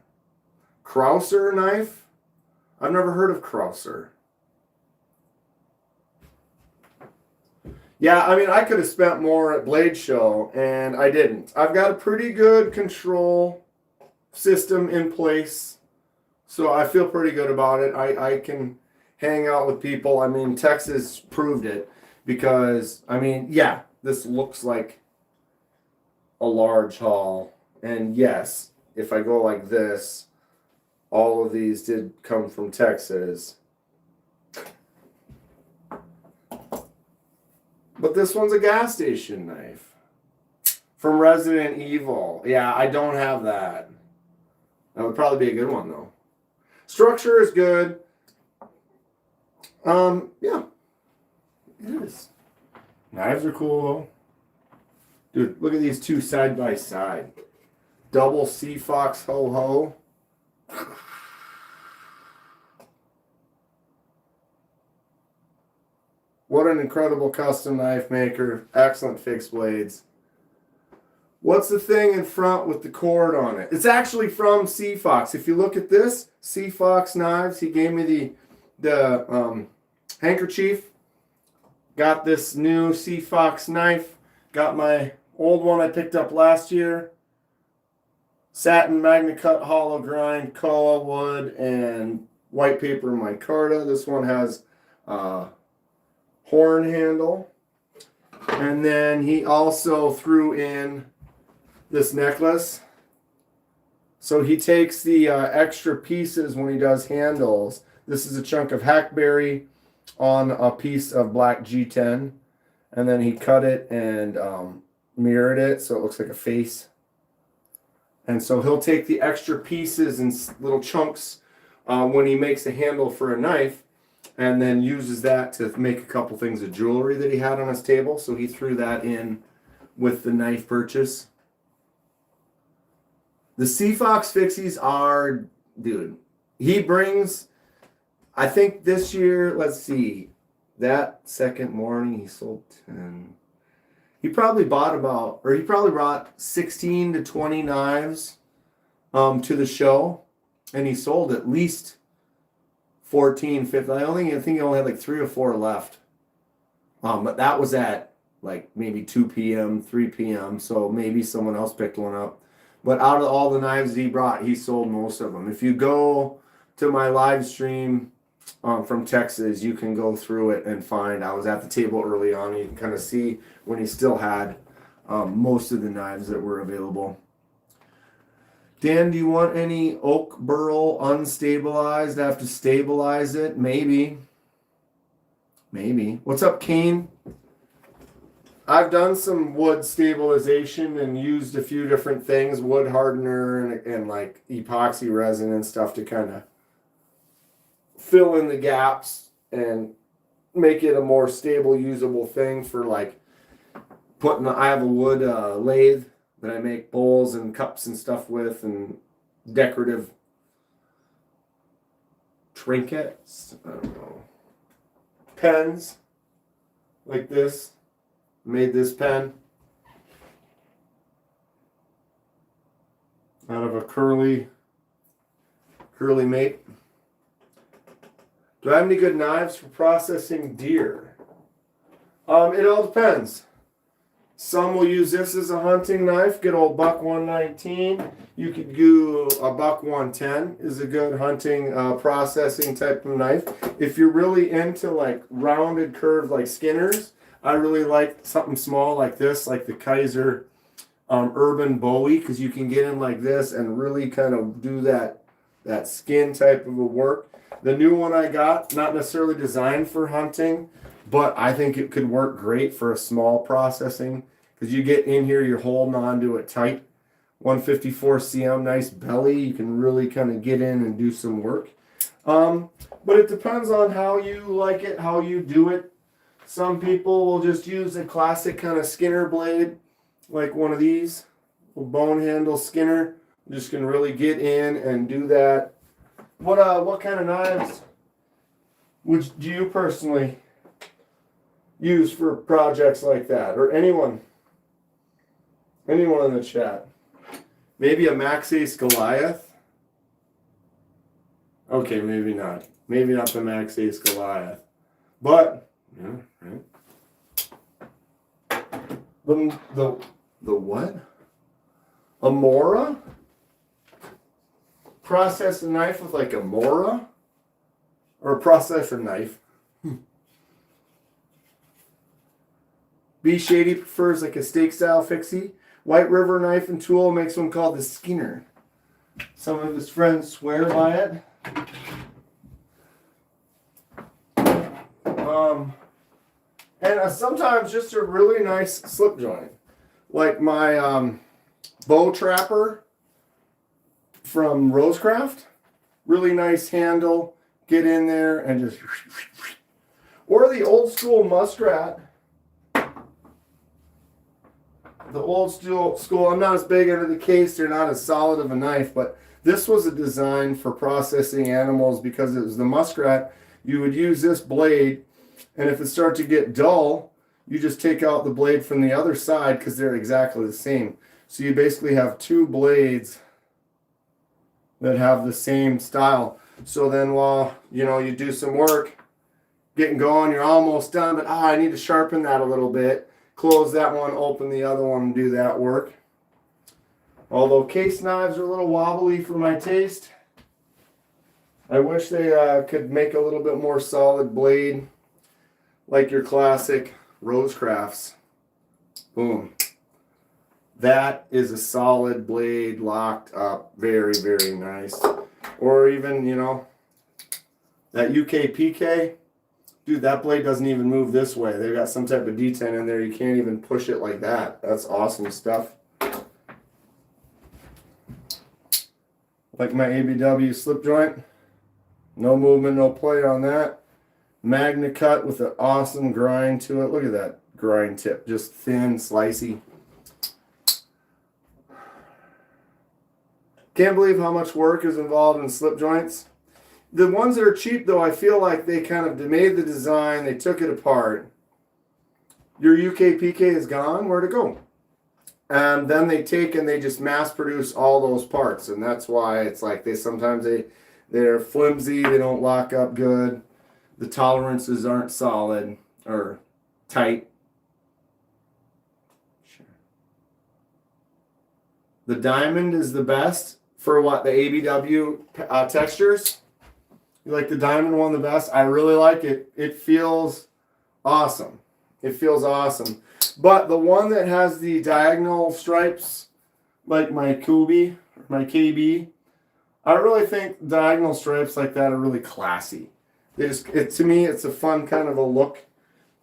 Krauser knife? I've never heard of Krauser. Yeah, I mean, I could have spent more at Blade Show, and I didn't. I've got a pretty good control system in place, so I feel pretty good about it. I can hang out with people. I mean, Texas proved it because, I mean, yeah, this looks like a large haul. And yes, if I go like this, all of these did come from Texas. But this one's a gas station knife from Resident Evil. Yeah, I don't have that. That would probably be a good one, though. Structure is good. Yeah. It is. Knives are cool, though. Dude, look at these two side by side. Double Sea Fox ho-ho. What an incredible custom knife maker. Excellent fixed blades. What's the thing in front with the cord on it? It's actually from Sea Fox. If you look at this, Sea Fox knives, he gave me the handkerchief. Got this new Sea Fox knife. Got my old one I picked up last year. Satin Magna Cut hollow grind, koa wood, and white paper micarta. This one has horn handle. And then he also threw in this necklace. So he takes the extra pieces when he does handles. This is a chunk of hackberry on a piece of black G10. And then he cut it and mirrored it so it looks like a face. And so he'll take the extra pieces and little chunks when he makes a handle for a knife, and then uses that to make a couple things of jewelry that he had on his table. So he threw that in with the knife purchase. The Sea Fox fixies are, dude, he brings, I think this year, let's see, that second morning he sold 10. He probably brought 16 to 20 knives to the show, and he sold at least 14, 15. I think he only had like 3 or 4 left. But that was at like maybe 2 p.m., 3 p.m., so maybe someone else picked one up. But out of all the knives he brought, he sold most of them. If you go to my live stream from Texas, you can go through it and find. I was at the table early on. You can kind of see when he still had most of the knives that were available. Dan, do you want any oak burl unstabilized? I have to stabilize it? Maybe. What's up, Kane? I've done some wood stabilization and used a few different things, wood hardener and like epoxy resin and stuff to kind of fill in the gaps and make it a more stable, usable thing for like I have a wood lathe that I make bowls and cups and stuff with, and decorative trinkets, I don't know, pens like this. Made this pen out of a curly mate. Do I have any good knives for processing deer? It all depends. Some will use this as a hunting knife, good old buck 119. You could do a buck 110 is a good hunting processing type of knife. If you're really into like rounded curved like skinners, I really like something small like this, like the Kaiser Urban Bowie, because you can get in like this and really kind of do that skin type of a work. The new one I got, not necessarily designed for hunting, but I think it could work great for a small processing because you get in here, you're holding on to it tight. 154 cm, nice belly. You can really kind of get in and do some work. But it depends on how you like it, how you do it. Some people will just use a classic kind of Skinner blade, like one of these, a bone handle Skinner. Just can really get in and do that. What kind of knives do you personally use for projects like that? Or anyone in the chat? Maybe a Max Ace Goliath? Okay, maybe not. Maybe not the Max Ace Goliath. But, yeah, right. The what? A Mora? Process a knife with like a Mora? Or a processor knife? B Shady prefers like a steak style fixie. White River knife and tool makes one called the Skinner. Some of his friends swear by it. And sometimes just a really nice slip joint. Like my bow trapper from Rosecraft. Really nice handle. Get in there and just... Or the old school muskrat. The old school, I'm not as big into the case. They're not as solid of a knife. But this was a design for processing animals because it was the muskrat. You would use this blade. And if it starts to get dull, you just take out the blade from the other side because they're exactly the same. So you basically have two blades that have the same style. So then while, you do some work, getting going, you're almost done, but I need to sharpen that a little bit. Close that one, open the other one, and do that work. Although case knives are a little wobbly for my taste. I wish they could make a little bit more solid blade. Like your classic Rosecrafts. Boom. That is a solid blade locked up. Very, very nice. Or even, that UKPK. Dude, that blade doesn't even move this way. They've got some type of detent in there. You can't even push it like that. That's awesome stuff. Like my ABW slip joint. No movement, no play on that. Magna cut with an awesome grind to it. Look at that grind tip. Just thin, slicey. Can't believe how much work is involved in slip joints. The ones that are cheap, though, I feel like they kind of made the design. They took it apart. Your UKPK is gone. Where'd it go? And then they take and they just mass produce all those parts. And that's why it's like they're flimsy. They don't lock up good. The tolerances aren't solid or tight. Sure. The diamond is the best for what? The ABW textures? You like the diamond one the best? I really like it. It feels awesome. It feels awesome. But the one that has the diagonal stripes, like my Kubi, my KB, I really think diagonal stripes like that are really classy. To me, it's a fun kind of a look.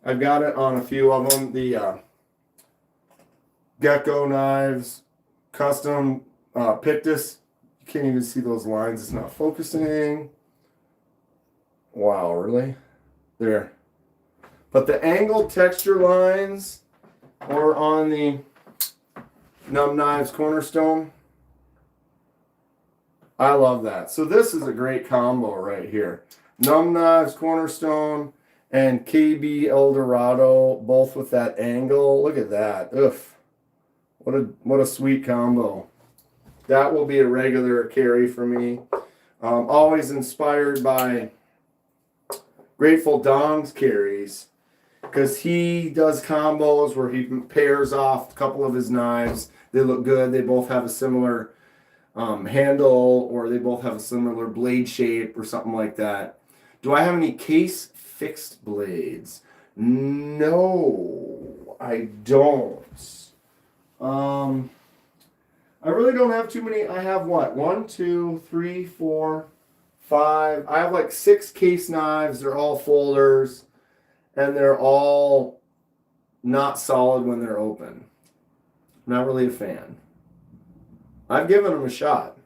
I've got it on a few of them. The Gecko knives, custom Pictus. You can't even see those lines. It's not focusing. Wow, really? There. But the angled texture lines or on the Numb Knives Cornerstone, I love that. So this is a great combo right here. Numb Knives Cornerstone and KB Eldorado, both with that angle. Look at that. Oof. What a sweet combo. That will be a regular carry for me. Always inspired by Grateful Dong's carries, because he does combos where he pairs off a couple of his knives. They look good. They both have a similar handle, or they both have a similar blade shape or something like that. Do I have any case fixed blades? No, I don't. I really don't have too many. I have what? 1, 2, 3, 4, 5. I have like 6 case knives. They're all folders, and they're all not solid when they're open. Not really a fan. I've given them a shot,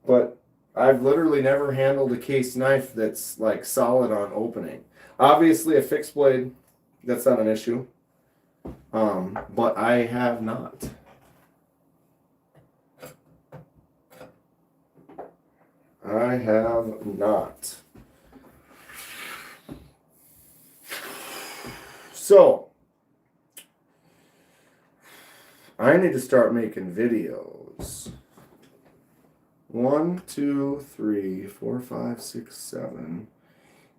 but I've literally never handled a case knife that's like solid on opening. Obviously, a fixed blade, that's not an issue. But I have not. I have not. So, I need to start making videos. 1, 2, 3, 4, 5, 6, 7,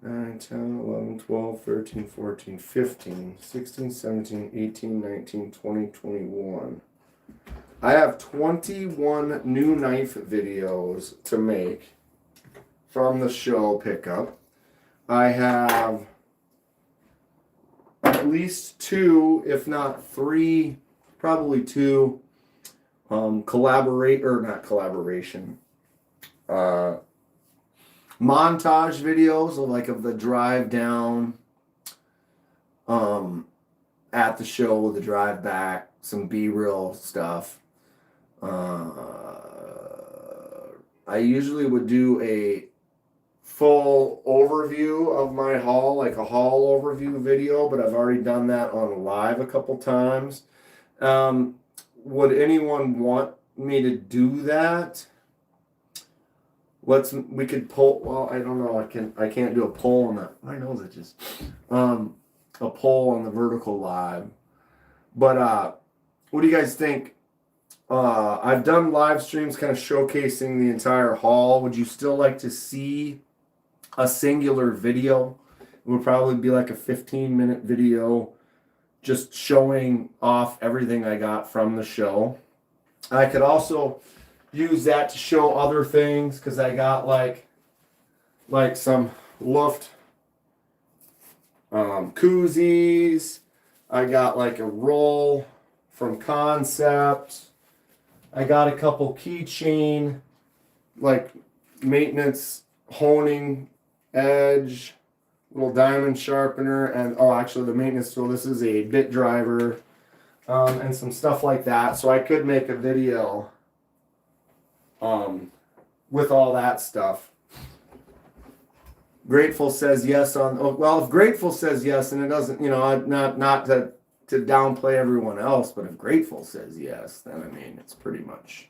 9, 10, 11, 12, 13, 14, 15, 16, 17, 18, 19, 20, 21. I have 21 new knife videos to make from the show pickup. I have at least 2, if not 3, probably 2 not collaboration montage videos of the drive down at the show, the drive back, some B-reel stuff. I usually would do a full overview of my haul, like a haul overview video, but I've already done that on live a couple times. Would anyone want me to do that? We could poll. Well, I don't know. I can't do a poll on that. My nose itches. A poll on the vertical live. But what do you guys think? I've done live streams kind of showcasing the entire haul. Would you still like to see a singular video? It would probably be like a 15-minute video just showing off everything I got from the show. I could also use that to show other things because I got like some Luft koozies. I got like a roll from Concept. I got a couple keychain, like maintenance honing edge, little diamond sharpener, and actually the maintenance tool. This is a bit driver, and some stuff like that. So I could make a video with all that stuff. Grateful says yes on. Oh, well, if Grateful says yes, and it doesn't, not to downplay everyone else, but if Grateful says yes, then I mean it's pretty much.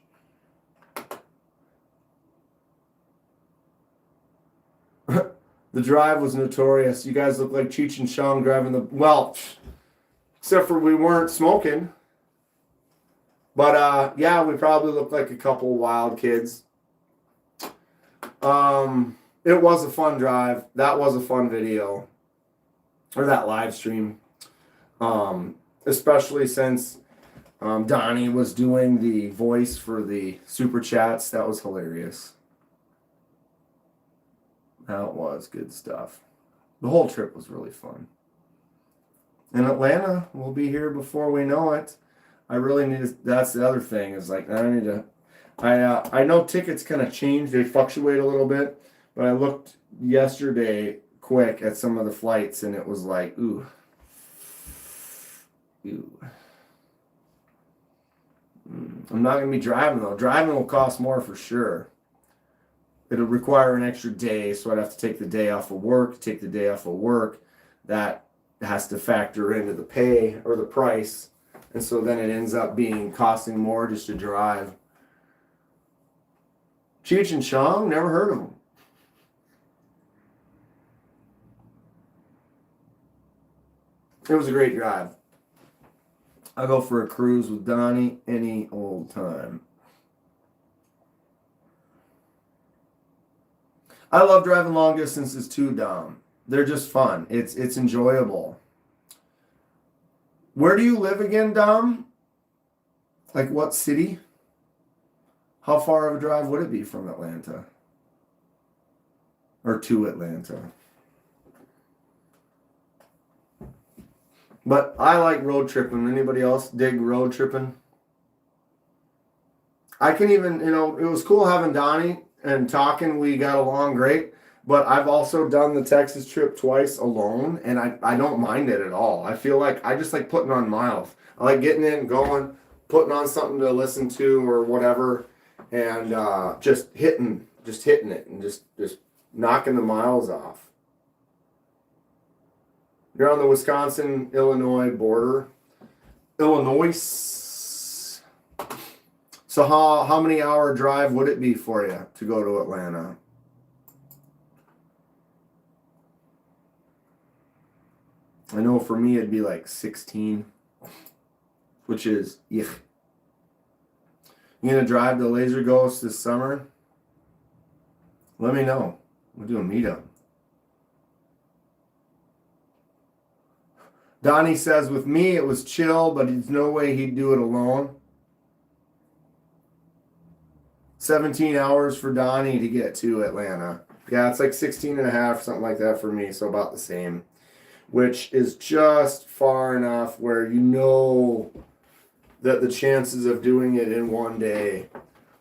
The drive was notorious. You guys look like Cheech and Chong driving the... Well, except for we weren't smoking. But, yeah, we probably looked like a couple wild kids. It was a fun drive. That was a fun video. Or that live stream. Especially since Donnie was doing the voice for the Super Chats. That was hilarious. That was good stuff. The whole trip was really fun. And Atlanta will be here before we know it. I really need to, that's the other thing, is like I need to, I know tickets kind of change, they fluctuate a little bit, but I looked yesterday quick at some of the flights and it was like, ooh. I'm not going to be driving though. Driving will cost more for sure. It'll require an extra day, so I'd have to take the day off of work. That has to factor into the pay or the price. And so then it ends up costing more just to drive. Cheech and Chong, never heard of them. It was a great drive. I'll go for a cruise with Donnie any old time. I love driving long distances too, Dom. They're just fun. It's enjoyable. Where do you live again, Dom? Like what city? How far of a drive would it be from Atlanta? Or to Atlanta? But I like road tripping. Anybody else dig road tripping? I can even, it was cool having Donnie and talking, we got along great. But I've also done the Texas trip twice alone, and I don't mind it at all. I feel like I just like putting on miles. I like getting in, going, putting on something to listen to or whatever, and just hitting it, and just knocking the miles off. You're on the Wisconsin-Illinois border. Illinois. So how many hour drive would it be for you to go to Atlanta? I know for me it'd be like 16, which is yuck. You gonna drive to Laser Ghost this summer? Let me know. We'll do a meetup. Donnie says, with me it was chill, but there's no way he'd do it alone. 17 hours for Donnie to get to Atlanta. Yeah, it's like 16 and a half, something like that for me, so about the same. Which is just far enough where you know that the chances of doing it in one day.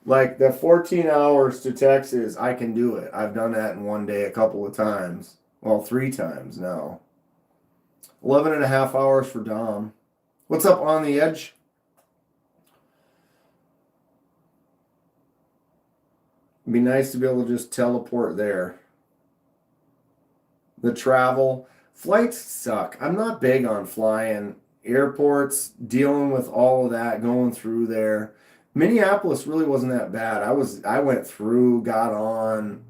Like the 14 hours to Texas, I can do it. I've done that in one day a couple of times. Well, 3 times now. 11 and a half hours for Dom. What's up on the edge? It'd be nice to be able to just teleport there. The travel. Flights suck. I'm not big on flying. Airports, dealing with all of that, going through there. Minneapolis really wasn't that bad. I went through, got on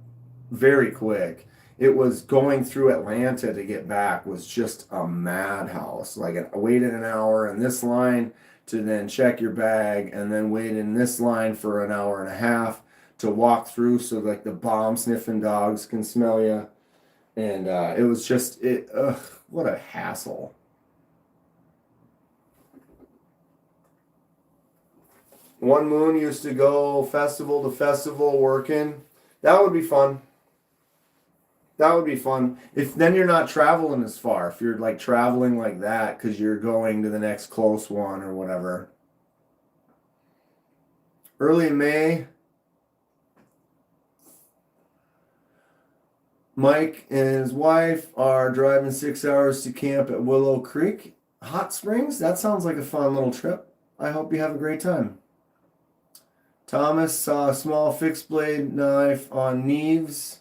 very quick. It was going through Atlanta to get back was just a madhouse. Like I waited an hour in this line to then check your bag, and then wait in this line for an hour and a half to walk through so like the bomb sniffing dogs can smell you. And it was just what a hassle. One Moon used to go festival to festival working. That would be fun. That would be fun. If then you're not traveling as far. If you're like traveling like that because you're going to the next close one or whatever. Early May, Mike and his wife are driving 6 hours to camp at Willow Creek Hot Springs. That sounds like a fun little trip. I hope you have a great time. Thomas saw a small fixed blade knife on Neves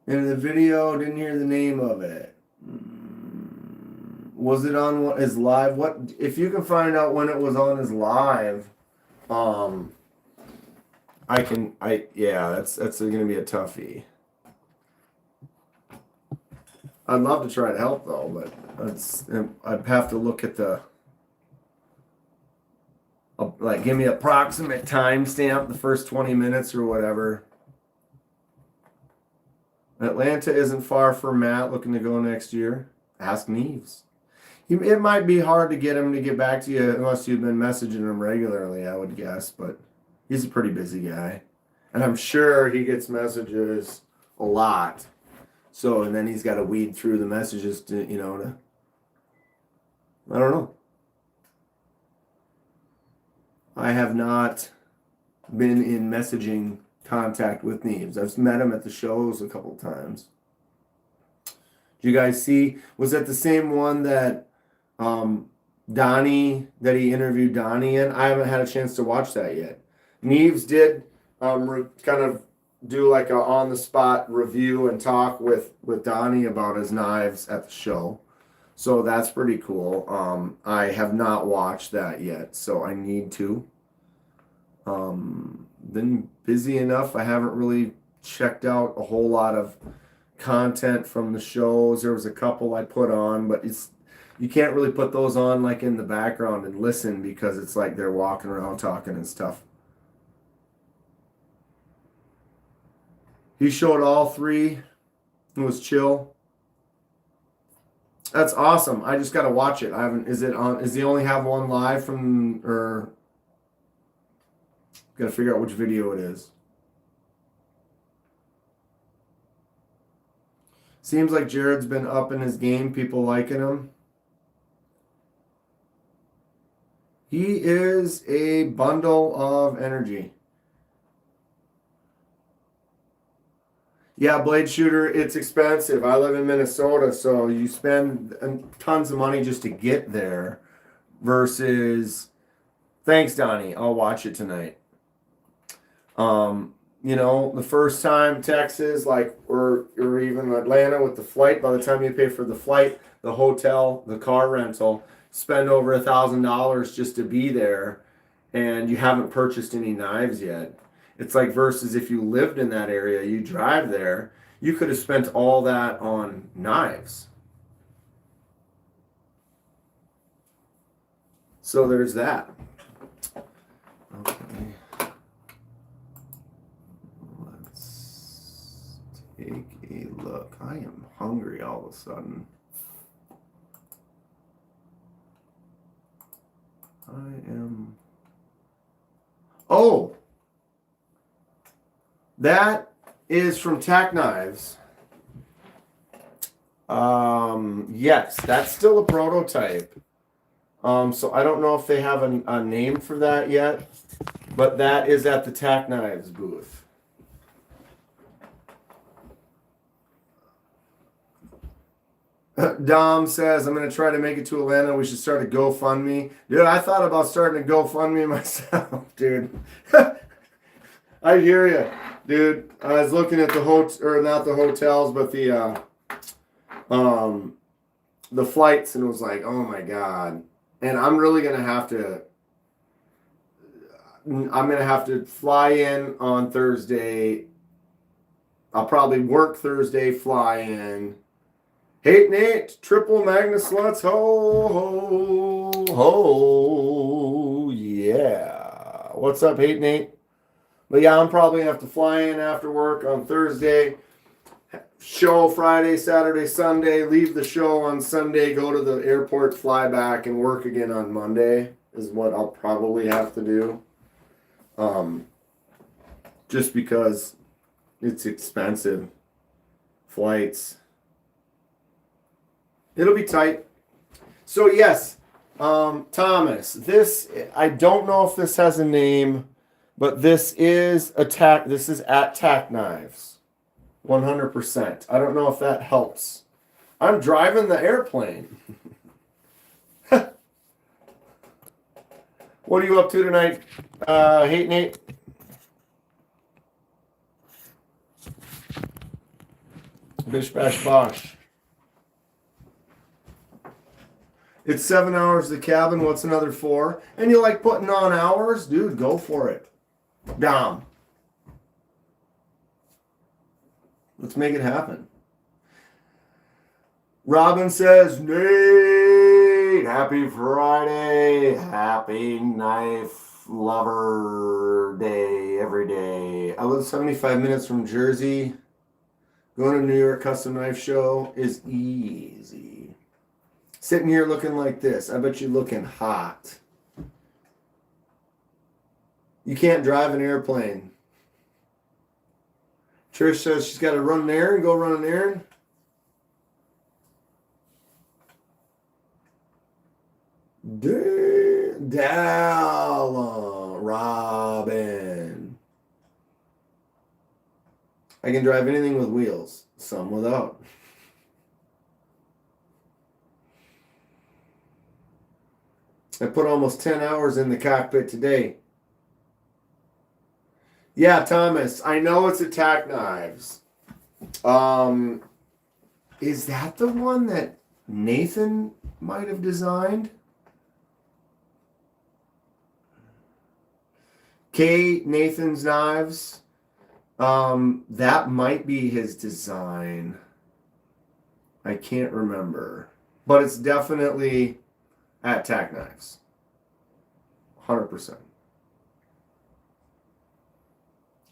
in the video. Didn't hear the name of it. Was it on his live? What if you can find out when it was on his live? That's gonna be a toughie. I'd love to try to help though, but I'd have to look at the give me approximate timestamp, the first 20 minutes or whatever. Atlanta isn't far from Matt, looking to go next year. Ask Neves. It might be hard to get him to get back to you unless you've been messaging him regularly, I would guess, but he's a pretty busy guy. And I'm sure he gets messages a lot. So, and then he's got to weed through the messages to I don't know. I have not been in messaging contact with Neves. I've met him at the shows a couple times. Did you guys see, was that the same one that Donnie, that he interviewed Donnie in? I haven't had a chance to watch that yet. Neves did kind of do like a on-the-spot review and talk with Donnie about his knives at the show. So that's pretty cool. I have not watched that yet, so I need to. Been busy enough. I haven't really checked out a whole lot of content from the shows. There was a couple I put on, but you can't really put those on like in the background and listen because it's like they're walking around talking and stuff. He showed all 3. It was chill. That's awesome. I just gotta watch it. I haven't. Is it on? Does he only have one live from? Or gotta figure out which video it is. Seems like Jared's been up in his game. People liking him. He is a bundle of energy. Yeah, blade shooter, it's expensive. I live in Minnesota, so you spend tons of money just to get there versus, thanks, Donnie. I'll watch it tonight. The first time Texas, like, or even Atlanta with the flight, by the time you pay for the flight, the hotel, the car rental, spend over $1,000 just to be there, and you haven't purchased any knives yet. It's like versus if you lived in that area, you drive there, you could have spent all that on knives. So there's that. Okay. Let's take a look. I am hungry all of a sudden. Oh! That is from Tack Knives. Yes, that's still a prototype. So I don't know if they have a name for that yet, but that is at the Tack Knives booth. Dom says, I'm going to try to make it to Atlanta. We should start a GoFundMe. Dude, I thought about starting a GoFundMe myself, dude. I hear you, dude. I was looking at the not the hotels, but the flights, and it was like, oh my God. And I'm really going to have to fly in on Thursday. I'll probably work Thursday, fly in. Hey, Nate, triple Magnus sluts, ho, ho, ho, yeah. What's up, Hey, Nate? But yeah, I'm probably going to have to fly in after work on Thursday, show Friday, Saturday, Sunday, leave the show on Sunday, go to the airport, fly back, and work again on Monday is what I'll probably have to do. Just because it's expensive. Flights. It'll be tight. So yes, Thomas, this, I don't know if this has a name, but this is at Tack Knives. 100%. I don't know if that helps. I'm driving the airplane. What are you up to tonight? Hey, Nate. Bish bash bosh. It's 7 hours to the cabin. What's another 4? And you like putting on hours? Dude, go for it. Dom. Let's make it happen. Robin says, Nate, happy Friday. Happy knife lover day every day. I live 75 minutes from Jersey. Going to New York Custom Knife Show is easy. Sitting here looking like this. I bet you're looking hot. You can't drive an airplane. Trish says she's got to run an errand, go run an errand. Dalla, Robin. I can drive anything with wheels, some without. I put almost 10 hours in the cockpit today. Yeah, Thomas, I know it's Tack Knives. Is that the one that Nathan might have designed? Nathan's Knives. That might be his design. I can't remember. But it's definitely at Tack Knives. 100%.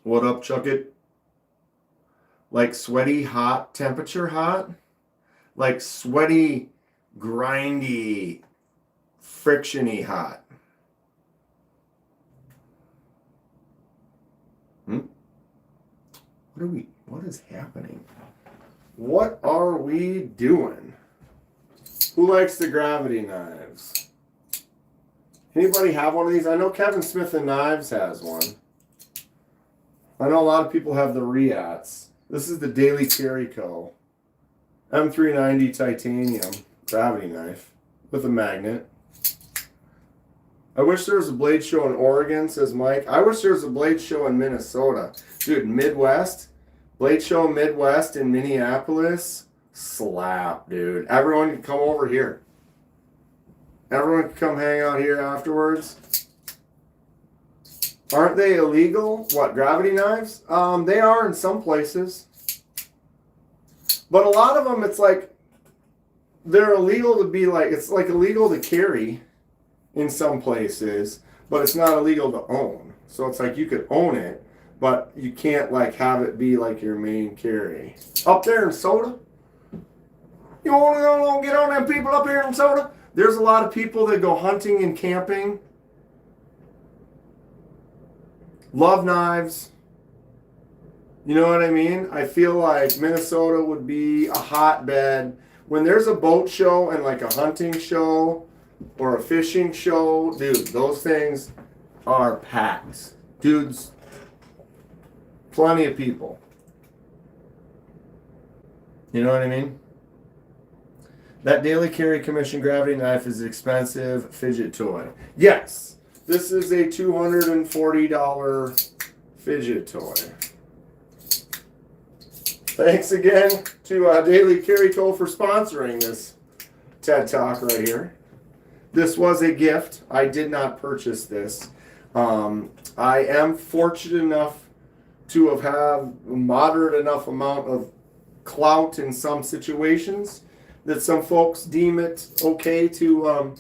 What up, Chuck It? Like sweaty, hot, temperature hot? Like sweaty, grindy, frictiony hot. What is happening? What are we doing? Who likes the gravity knives? Anybody have one of these? I know Kevin Smith and Knives has one. I know a lot of people have the Riats. This is the Daily Carry Co. M390 titanium gravity knife with a magnet. I wish there was a blade show in Oregon, says Mike. I wish there was a blade show in Minnesota. Dude, Midwest. Blade show Midwest in Minneapolis. Slap, dude. Everyone can come over here. Everyone can come hang out here afterwards. Aren't they illegal? What, gravity knives? They are in some places. But a lot of them, it's like, they're illegal to be like, it's like illegal to carry in some places, but it's not illegal to own. So it's like you could own it, but you can't like have it be like your main carry. Up there in Soda, you want to get on them people up here in Soda? There's a lot of people that go hunting and camping. Love knives. You know what I mean? I feel like Minnesota would be a hotbed. When there's a boat show and like a hunting show or a fishing show, dude, those things are packed. Dudes, plenty of people. You know what I mean? That Daily Carry Commission gravity knife is an expensive fidget toy. Yes, this is a $240 fidget toy. Thanks again to Daily Carry Co. for sponsoring this TED Talk right here. This was a gift. I did not purchase this. I am fortunate enough to have had a moderate enough amount of clout in some situations that some folks deem it okay to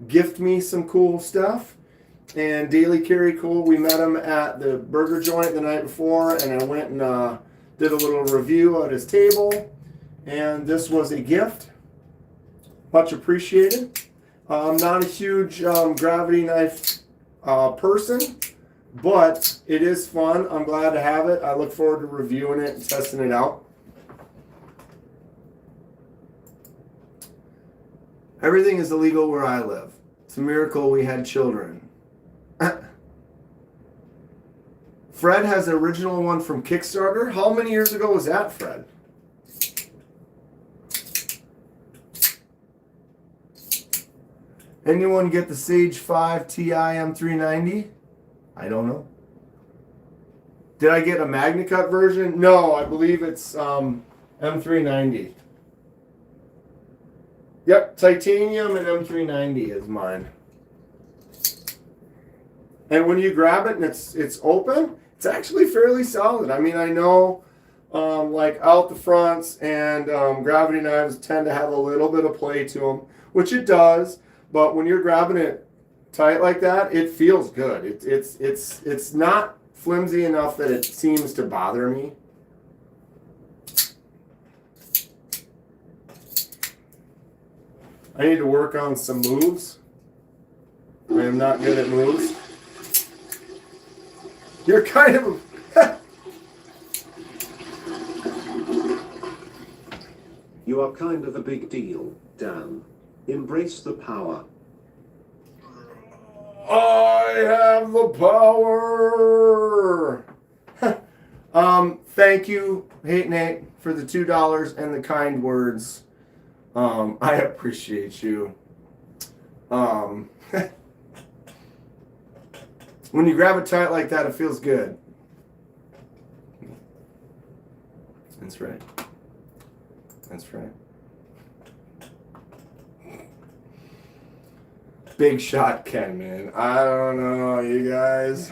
gift me some cool stuff. And Daily Carry Co., we met him at the burger joint the night before, and I went and did a little review at his table. And this was a gift. Much appreciated. I'm not a huge gravity knife person, but it is fun. I'm glad to have it. I look forward to reviewing it and testing it out. Everything is illegal where I live. It's a miracle we had children. Fred has an original one from Kickstarter. How many years ago was that, Fred? Anyone get the Sage 5 Ti M390? I don't know. Did I get a MagnaCut version? No, I believe it's M390. Yep, titanium and M390 is mine. And when you grab it and it's open, it's actually fairly solid. I mean, I know like out the fronts and gravity knives tend to have a little bit of play to them, which it does. But when you're grabbing it tight like that, it feels good. It's not flimsy enough that it seems to bother me. I need to work on some moves. I am not good at moves. You're kind of... You are kind of a big deal, Dan. Embrace the power. I have the power. Thank you, Hate Nate, for the $2 and the kind words. I appreciate you. When you grab it tight like that, it feels good. That's right. That's right. Big shot Kenman. I don't know, you guys.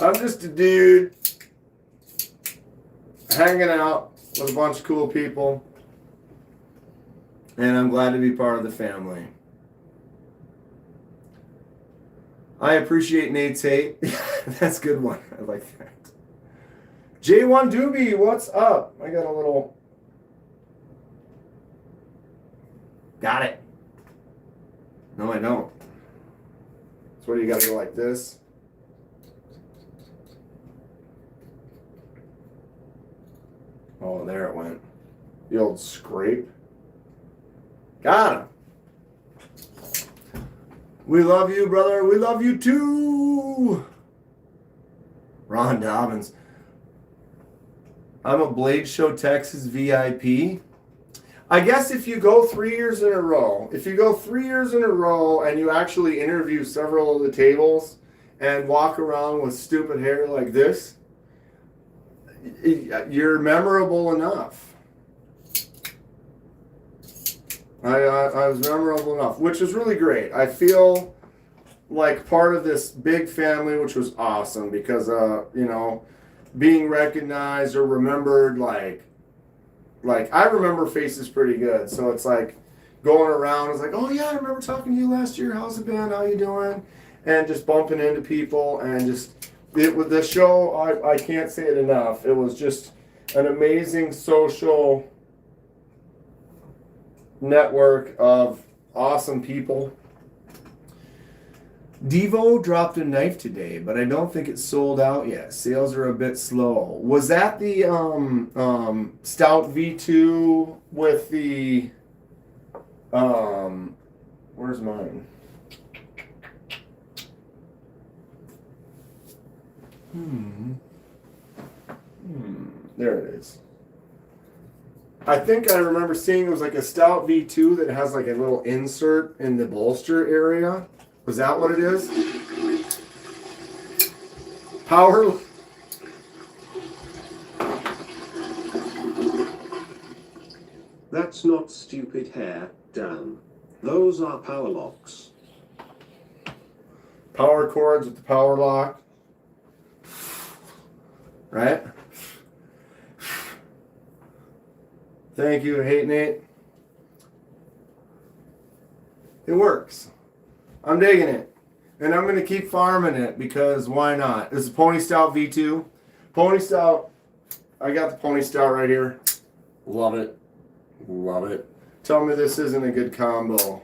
I'm just a dude hanging out with a bunch of cool people. And I'm glad to be part of the family. I appreciate Nate's hate. That's a good one. I like that. J1 Doobie, what's up? I got a little... Got it. No, I don't. So what do you got to go like this? Oh, there it went. The old scrape. Got him. We love you, brother. We love you too. Ron Dobbins. I'm a Blade Show Texas VIP. I guess if you go 3 years in a row, and you actually interview several of the tables and walk around with stupid hair like this, you're memorable enough. I was memorable enough, which was really great. I feel like part of this big family, which was awesome because, being recognized or remembered, like I remember faces pretty good. So it's like going around, it's like, oh yeah, I remember talking to you last year. How's it been? How you doing? And just bumping into people and just, it with the show, I can't say it enough. It was just an amazing social network of awesome people. Devo dropped a knife today, but I don't think it's sold out yet. Sales are a bit slow. Was that the Stout V2 with the where's mine? There it is. I think I remember seeing it was like a Stout V2 that has like a little insert in the bolster area. Was that what it is? Power. That's not stupid hair, Dan. Those are power locks. Power cords with the power lock. Right? Thank you, Hate Nate. It works. I'm digging it. And I'm going to keep farming it because why not? This is Pony Stout V2. Pony Stout. I got the Pony Stout right here. Love it. Love it. Tell me this isn't a good combo.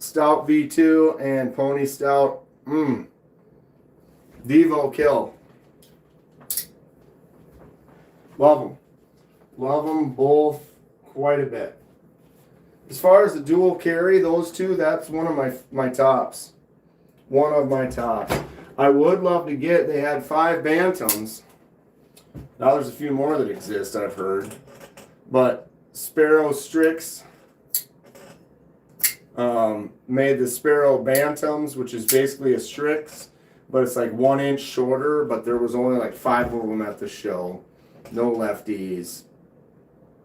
Stout V2 and Pony Stout. Devo kill. Love them. Love them both quite a bit. As far as the dual carry, those two, that's one of my tops. One of my tops. I would love to get, they had 5 Bantams. Now there's a few more that exist, I've heard. But Sparrow Strix made the Sparrow Bantams, which is basically a Strix, but it's like 1 inch shorter, but there was only like 5 of them at the show. No lefties.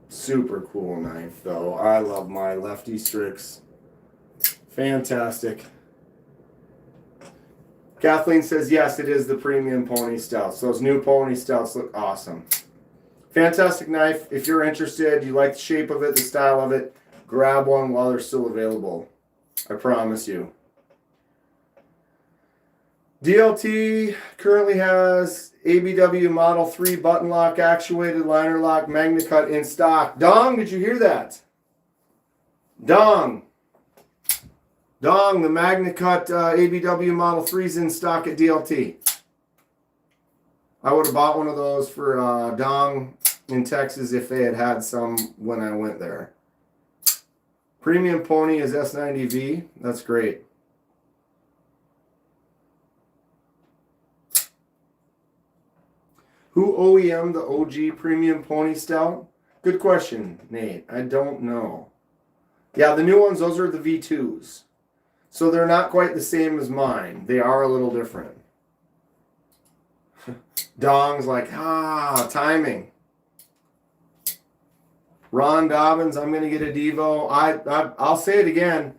Super cool knife, though. I love my lefty Strix. Fantastic. Kathleen says, yes, it is the premium Pony Stouts. Those new Pony Stouts look awesome. Fantastic knife. If you're interested, you like the shape of it, the style of it, grab one while they're still available. I promise you. DLT currently has ABW Model 3 button lock, actuated liner lock, magna cut in stock. Dong, did you hear that? Dong, the magna cut ABW Model 3's in stock at DLT. I would have bought one of those for Dong in Texas if they had some when I went there. Premium Pony is S90V. That's great. Who OEM the OG Premium Pony Stout? Good question, Nate. I don't know. Yeah, the new ones, those are the V2s. So they're not quite the same as mine. They are a little different. Dong's like, timing. Ron Dobbins, I'm going to get a Devo. I'll say it again.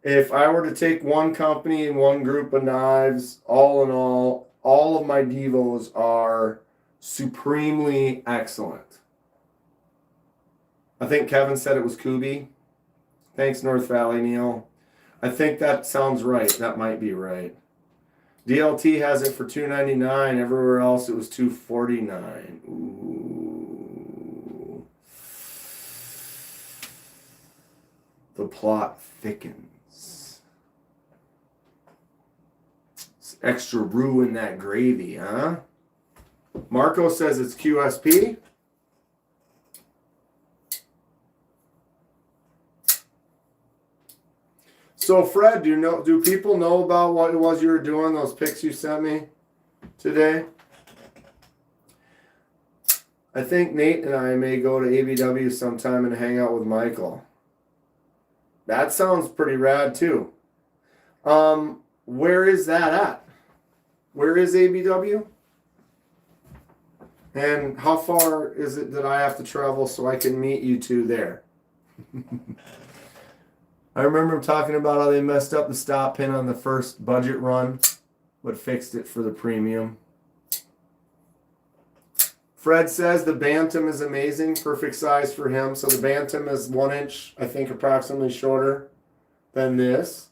If I were to take one company and one group of knives, all in all of my Devos are supremely excellent. I think Kevin said it was Kubi. Thanks, North Valley Neil. I think that sounds right. That might be right. DLT has it for $299. Everywhere else it was $249. Ooh. The plot thickens. It's extra roux in that gravy, huh? Marco says it's QSP. So Fred, do people know about what it was you were doing, those pics you sent me today? I think Nate and I may go to ABW sometime and hang out with Michael. That sounds pretty rad too. Where is that at? Where is ABW? And how far is it that I have to travel so I can meet you two there? I remember talking about how they messed up the stop pin on the first budget run, but fixed it for the premium. Fred says the Bantam is amazing, perfect size for him. So the Bantam is 1 inch, I think, approximately shorter than this.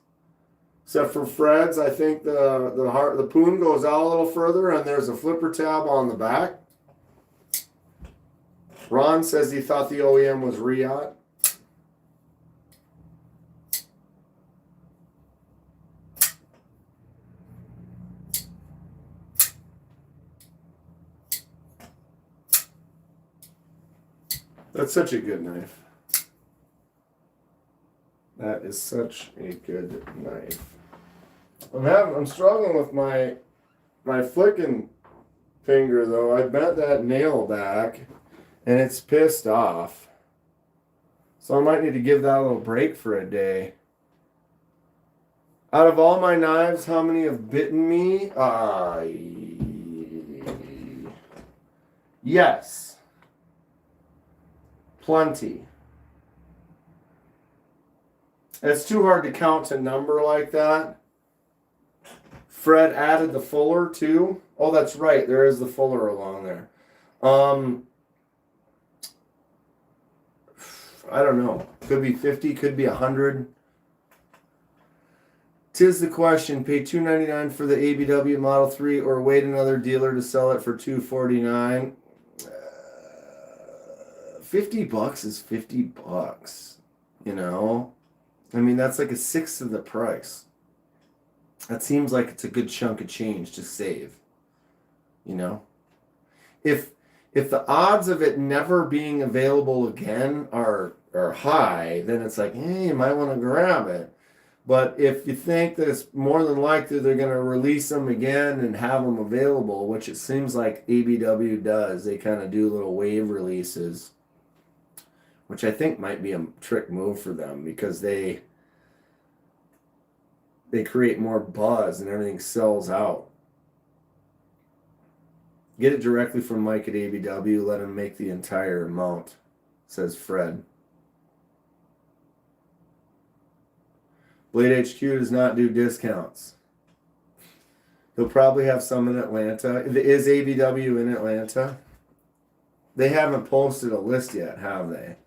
Except for Fred's, I think the Poon goes out a little further, and there's a flipper tab on the back. Ron says he thought the OEM was Riot. That's such a good knife. That is such a good knife. I'm struggling with my flicking finger though. I bent that nail back and it's pissed off. So I might need to give that a little break for a day. Out of all my knives, how many have bitten me? Yes. Plenty. It's too hard to count to number like that. Fred added the fuller too. Oh, that's right. There is the fuller along there. I don't know. Could be 50, could be 100. 'Tis the question. Pay $299 for the ABW Model 3 or wait another dealer to sell it for $249. $50 is $50, you know? I mean, that's like a sixth of the price. That seems like it's a good chunk of change to save, you know? If the odds of it never being available again are high, then it's like, hey, you might want to grab it. But if you think that it's more than likely they're going to release them again and have them available, which it seems like ABW does, they kind of do little wave releases, which I think might be a trick move for them because they create more buzz and everything sells out. Get it directly from Mike at ABW. Let him make the entire amount, says Fred. Blade HQ does not do discounts. They'll probably have some in Atlanta. Is ABW in Atlanta? They haven't posted a list yet, have they?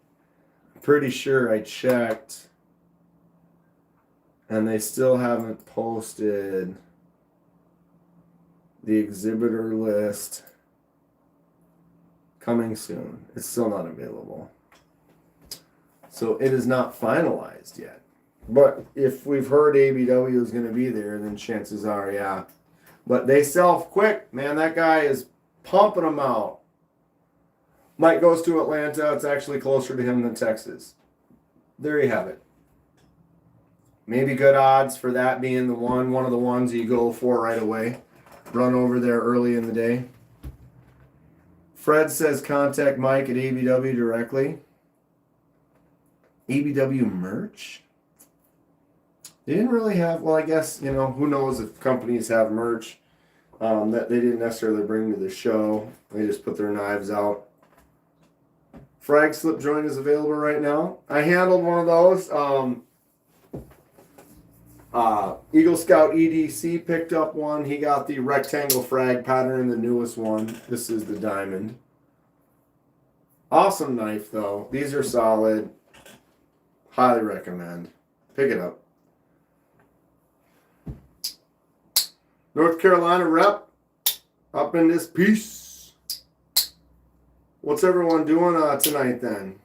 I'm pretty sure I checked. And they still haven't posted the exhibitor list. Coming soon. It's still not available. So it is not finalized yet. But if we've heard ABW is going to be there, then chances are, yeah. But they sell quick, man. That guy is pumping them out. Mike goes to Atlanta. It's actually closer to him than Texas. There you have it. Maybe good odds for that being the one of the ones you go for right away. Run over there early in the day. Fred says contact Mike at ABW directly. ABW merch? They didn't really have, well, I guess, you know, who knows if companies have merch that they didn't necessarily bring to the show. They just put their knives out. Frag slip joint is available right now. I handled one of those. Eagle Scout EDC picked up one. He got the rectangle frag pattern, the newest one. This is the diamond. Awesome knife, though. These are solid. Highly recommend. Pick it up. North Carolina rep up in this piece. What's everyone doing tonight then?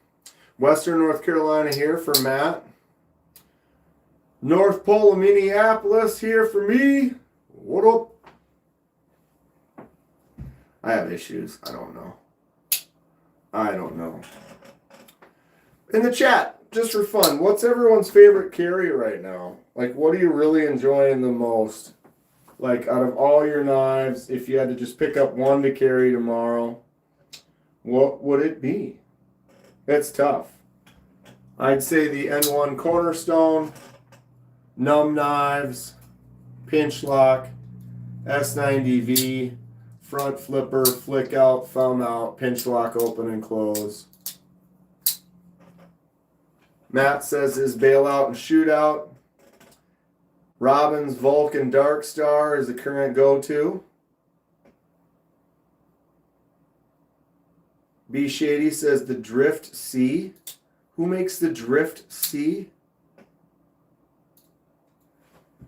Western North Carolina here for Matt. North Pole of Minneapolis here for me. What up? I have issues. I don't know. In the chat just for fun, what's everyone's favorite carry right now? Like, what are you really enjoying the most? Like, out of all your knives, if you had to just pick up one to carry tomorrow, what would it be? It's tough. I'd say the N1 Cornerstone, Numb Knives, Pinch Lock, S90V, front flipper, flick out, thumb out, pinch lock, open and close. Matt says his bailout and shootout. Robin's Vulcan Dark Star is the current go-to. B Shady says the Drift C. Who makes the Drift C?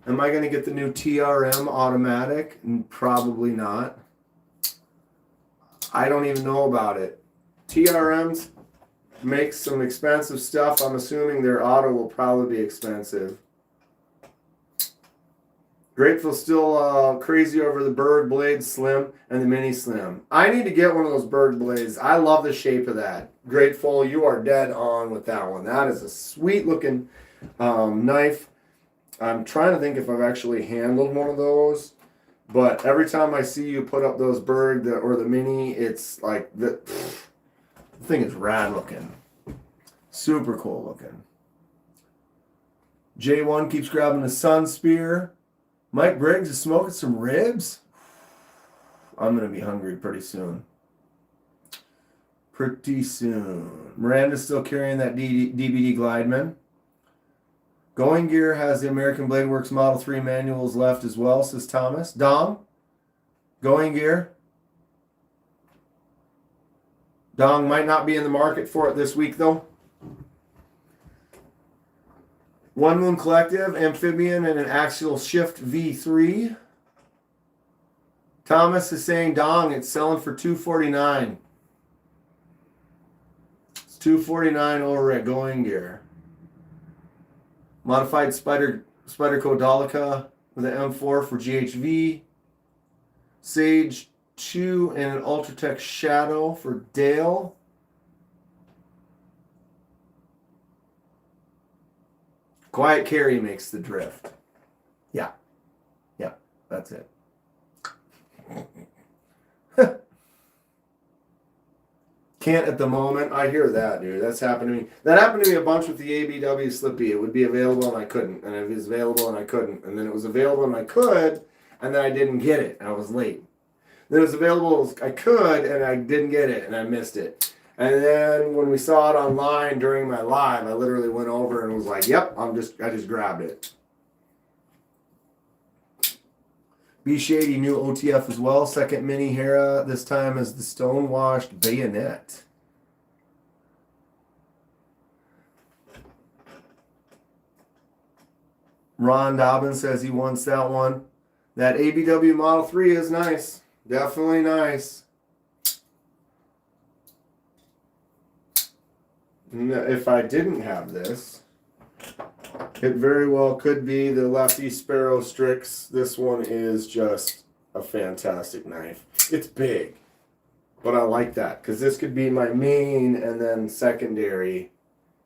Am I going to get the new TRM automatic? Probably not. I don't even know about it. TRMs make some expensive stuff. I'm assuming their auto will probably be expensive. Grateful still crazy over the Berg Blade Slim and the Mini Slim. I need to get one of those Berg Blades. I love the shape of that. Grateful, you are dead on with that one. That is a sweet looking knife. I'm trying to think if I've actually handled one of those. But every time I see you put up those Berg or the Mini, it's like, the thing is rad looking. Super cool looking. J1 keeps grabbing the Sun Spear. Mike Briggs is smoking some ribs. I'm going to be hungry pretty soon. Miranda's still carrying that DBD Glideman. Going Gear has the American Blade Works Model 3 manuals left as well, says Thomas. Dom, Going Gear. Dong might not be in the market for it this week, though. One Moon Collective, Amphibian, and an Axial Shift V3. Thomas is saying, Dong, it's selling for $249. It's $249 over at Going Gear. Modified Spyderco Dolica with an M4 for GHV. Sage 2 and an Ultratech Shadow for Dale. Quiet Carry makes the drift. Yeah. Yeah, that's it. Can't at the moment. I hear that, dude. That's happened to me. That happened to me a bunch with the ABW Slippy. It would be available and I couldn't. And it was available and I couldn't. And then it was available and I could. And then I didn't get it. And I was late. Then it was available, I could, and I didn't get it. And I missed it. And then when we saw it online during my live, I literally went over and was like, yep, I just grabbed it. B Shady, new OTF as well. Second Mini Hera, this time as the Stonewashed Bayonet. Ron Dobbins says he wants that one. That ABW Model 3 is nice. Definitely nice. If I didn't have this, it very well could be the Lefty Sparrow Strix. This one is just a fantastic knife. It's big, but I like that because this could be my main and then secondary.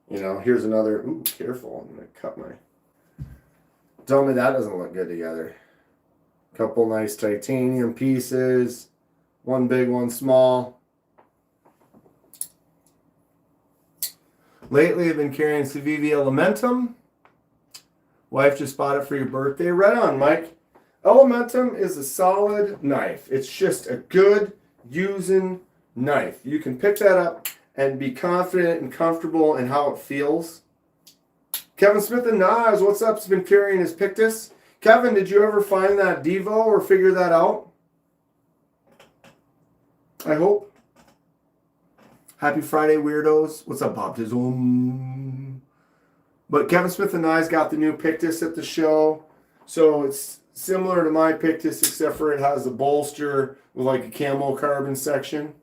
You know, here's another. Ooh, careful! I'm gonna cut my. Tell me that doesn't look good together. Couple nice titanium pieces. One big, one small. Lately, I've been carrying Civivi Elementum. Wife just bought it for your birthday. Right on, Mike. Elementum is a solid knife. It's just a good using knife. You can pick that up and be confident and comfortable in how it feels. Kevin Smith and Nas, what's up? He's been carrying his Pictus. Kevin, did you ever find that Devo or figure that out? I hope. Happy Friday, weirdos. What's up, baptism? But Kevin Smith and I's got the new Pictus at the show. So it's similar to my Pictus, except for it has a bolster with like a camo carbon section.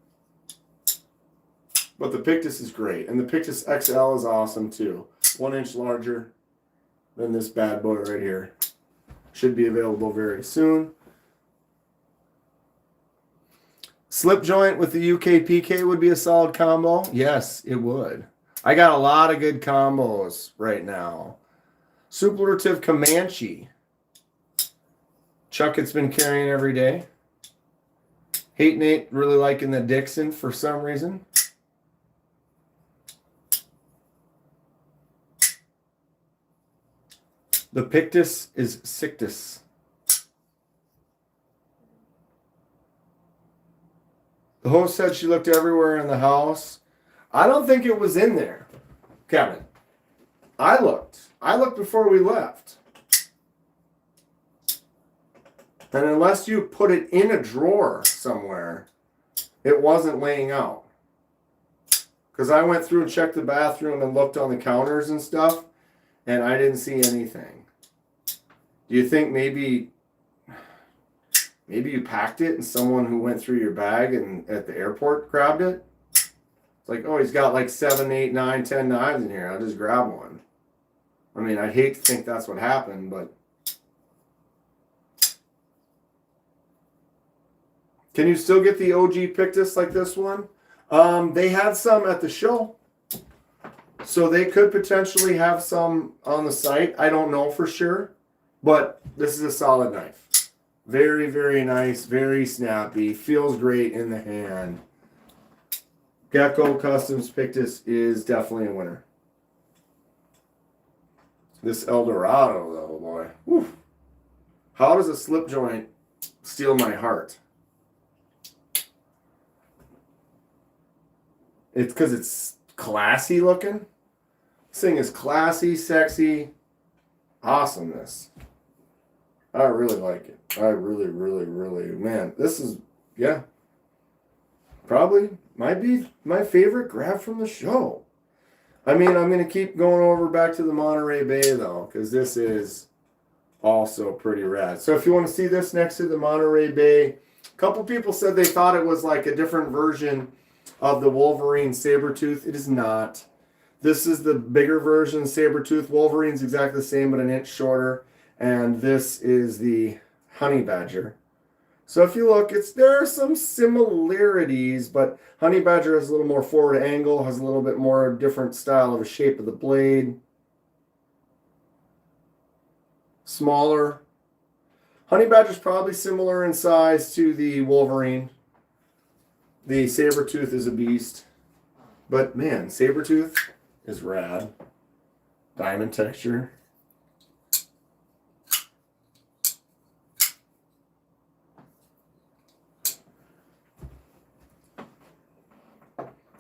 But the Pictus is great. And the Pictus XL is awesome too. 1 inch larger than this bad boy right here. Should be available very soon. Slip joint with the UK PK would be a solid combo. Yes, it would. I got a lot of good combos right now. Superlative Comanche. Chuck, it's been carrying every day. Hate Nate really liking the Dixon for some reason. The Pictus is Sictus. The host said she looked everywhere in the house. I don't think it was in there, Kevin. I looked. I looked before we left. And unless you put it in a drawer somewhere, it wasn't laying out. Because I went through and checked the bathroom and looked on the counters and stuff, and I didn't see anything. Do you think maybe you packed it and someone who went through your bag and at the airport grabbed it? It's like, oh, he's got like 7, 8, 9, 10 knives in here. I'll just grab one. I mean, I'd hate to think that's what happened, but... Can you still get the OG Pictus like this one? They had some at the show. So they could potentially have some on the site. I don't know for sure. But this is a solid knife. Very, very nice. Very snappy. Feels great in the hand. Gecko Customs Pictus is definitely a winner. This Eldorado, though, boy. Whew. How does a slip joint steal my heart? It's because it's classy looking. This thing is classy, sexy, awesomeness. I really like it. I really, man, this is, yeah, probably might be my favorite grab from the show. I mean, I'm going to keep going over back to the Monterey Bay, though, because this is also pretty rad. So if you want to see this next to the Monterey Bay, a couple people said they thought it was like a different version of the Wolverine Sabertooth. It is not. This is the bigger version, Sabertooth. Wolverine's exactly the same, but an inch shorter. And this is the Honey Badger. So if you look, there are some similarities, but Honey Badger has a little more forward angle, has a little bit more different style of a shape of the blade. Smaller. Honey Badger's probably similar in size to the Wolverine. The Sabertooth is a beast. But man, Sabertooth is rad. Diamond texture.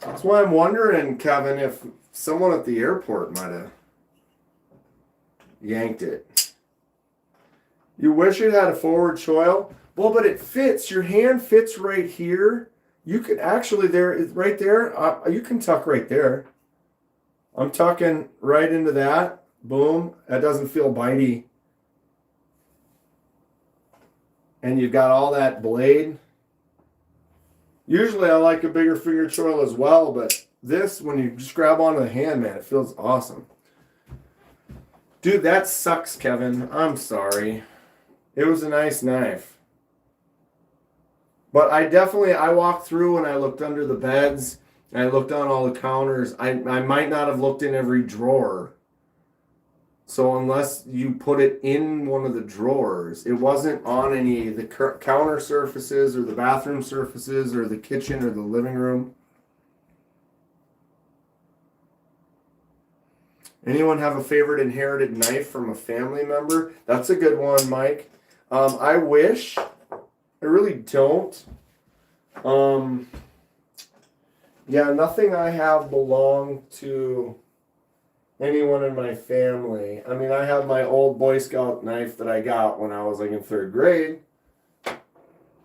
That's why I'm wondering, Kevin, if someone at the airport might have yanked it. You wish it had a forward choil? Well, but it fits. Your hand fits right here. You could actually, right there, you can tuck right there. I'm tucking right into that. Boom. That doesn't feel bitey. And you've got all that blade. Usually I like a bigger finger choil as well, but this, when you just grab onto the hand, man, it feels awesome. Dude, that sucks, Kevin. I'm sorry. It was a nice knife. But I walked through and I looked under the beds and I looked on all the counters. I might not have looked in every drawer. So unless you put it in one of the drawers, it wasn't on any of the counter surfaces or the bathroom surfaces or the kitchen or the living room. Anyone have a favorite inherited knife from a family member? That's a good one, Mike. I wish. I really don't. Yeah, nothing I have belonged to anyone in my family. I mean, I have my old Boy Scout knife that I got when I was like in 3rd grade.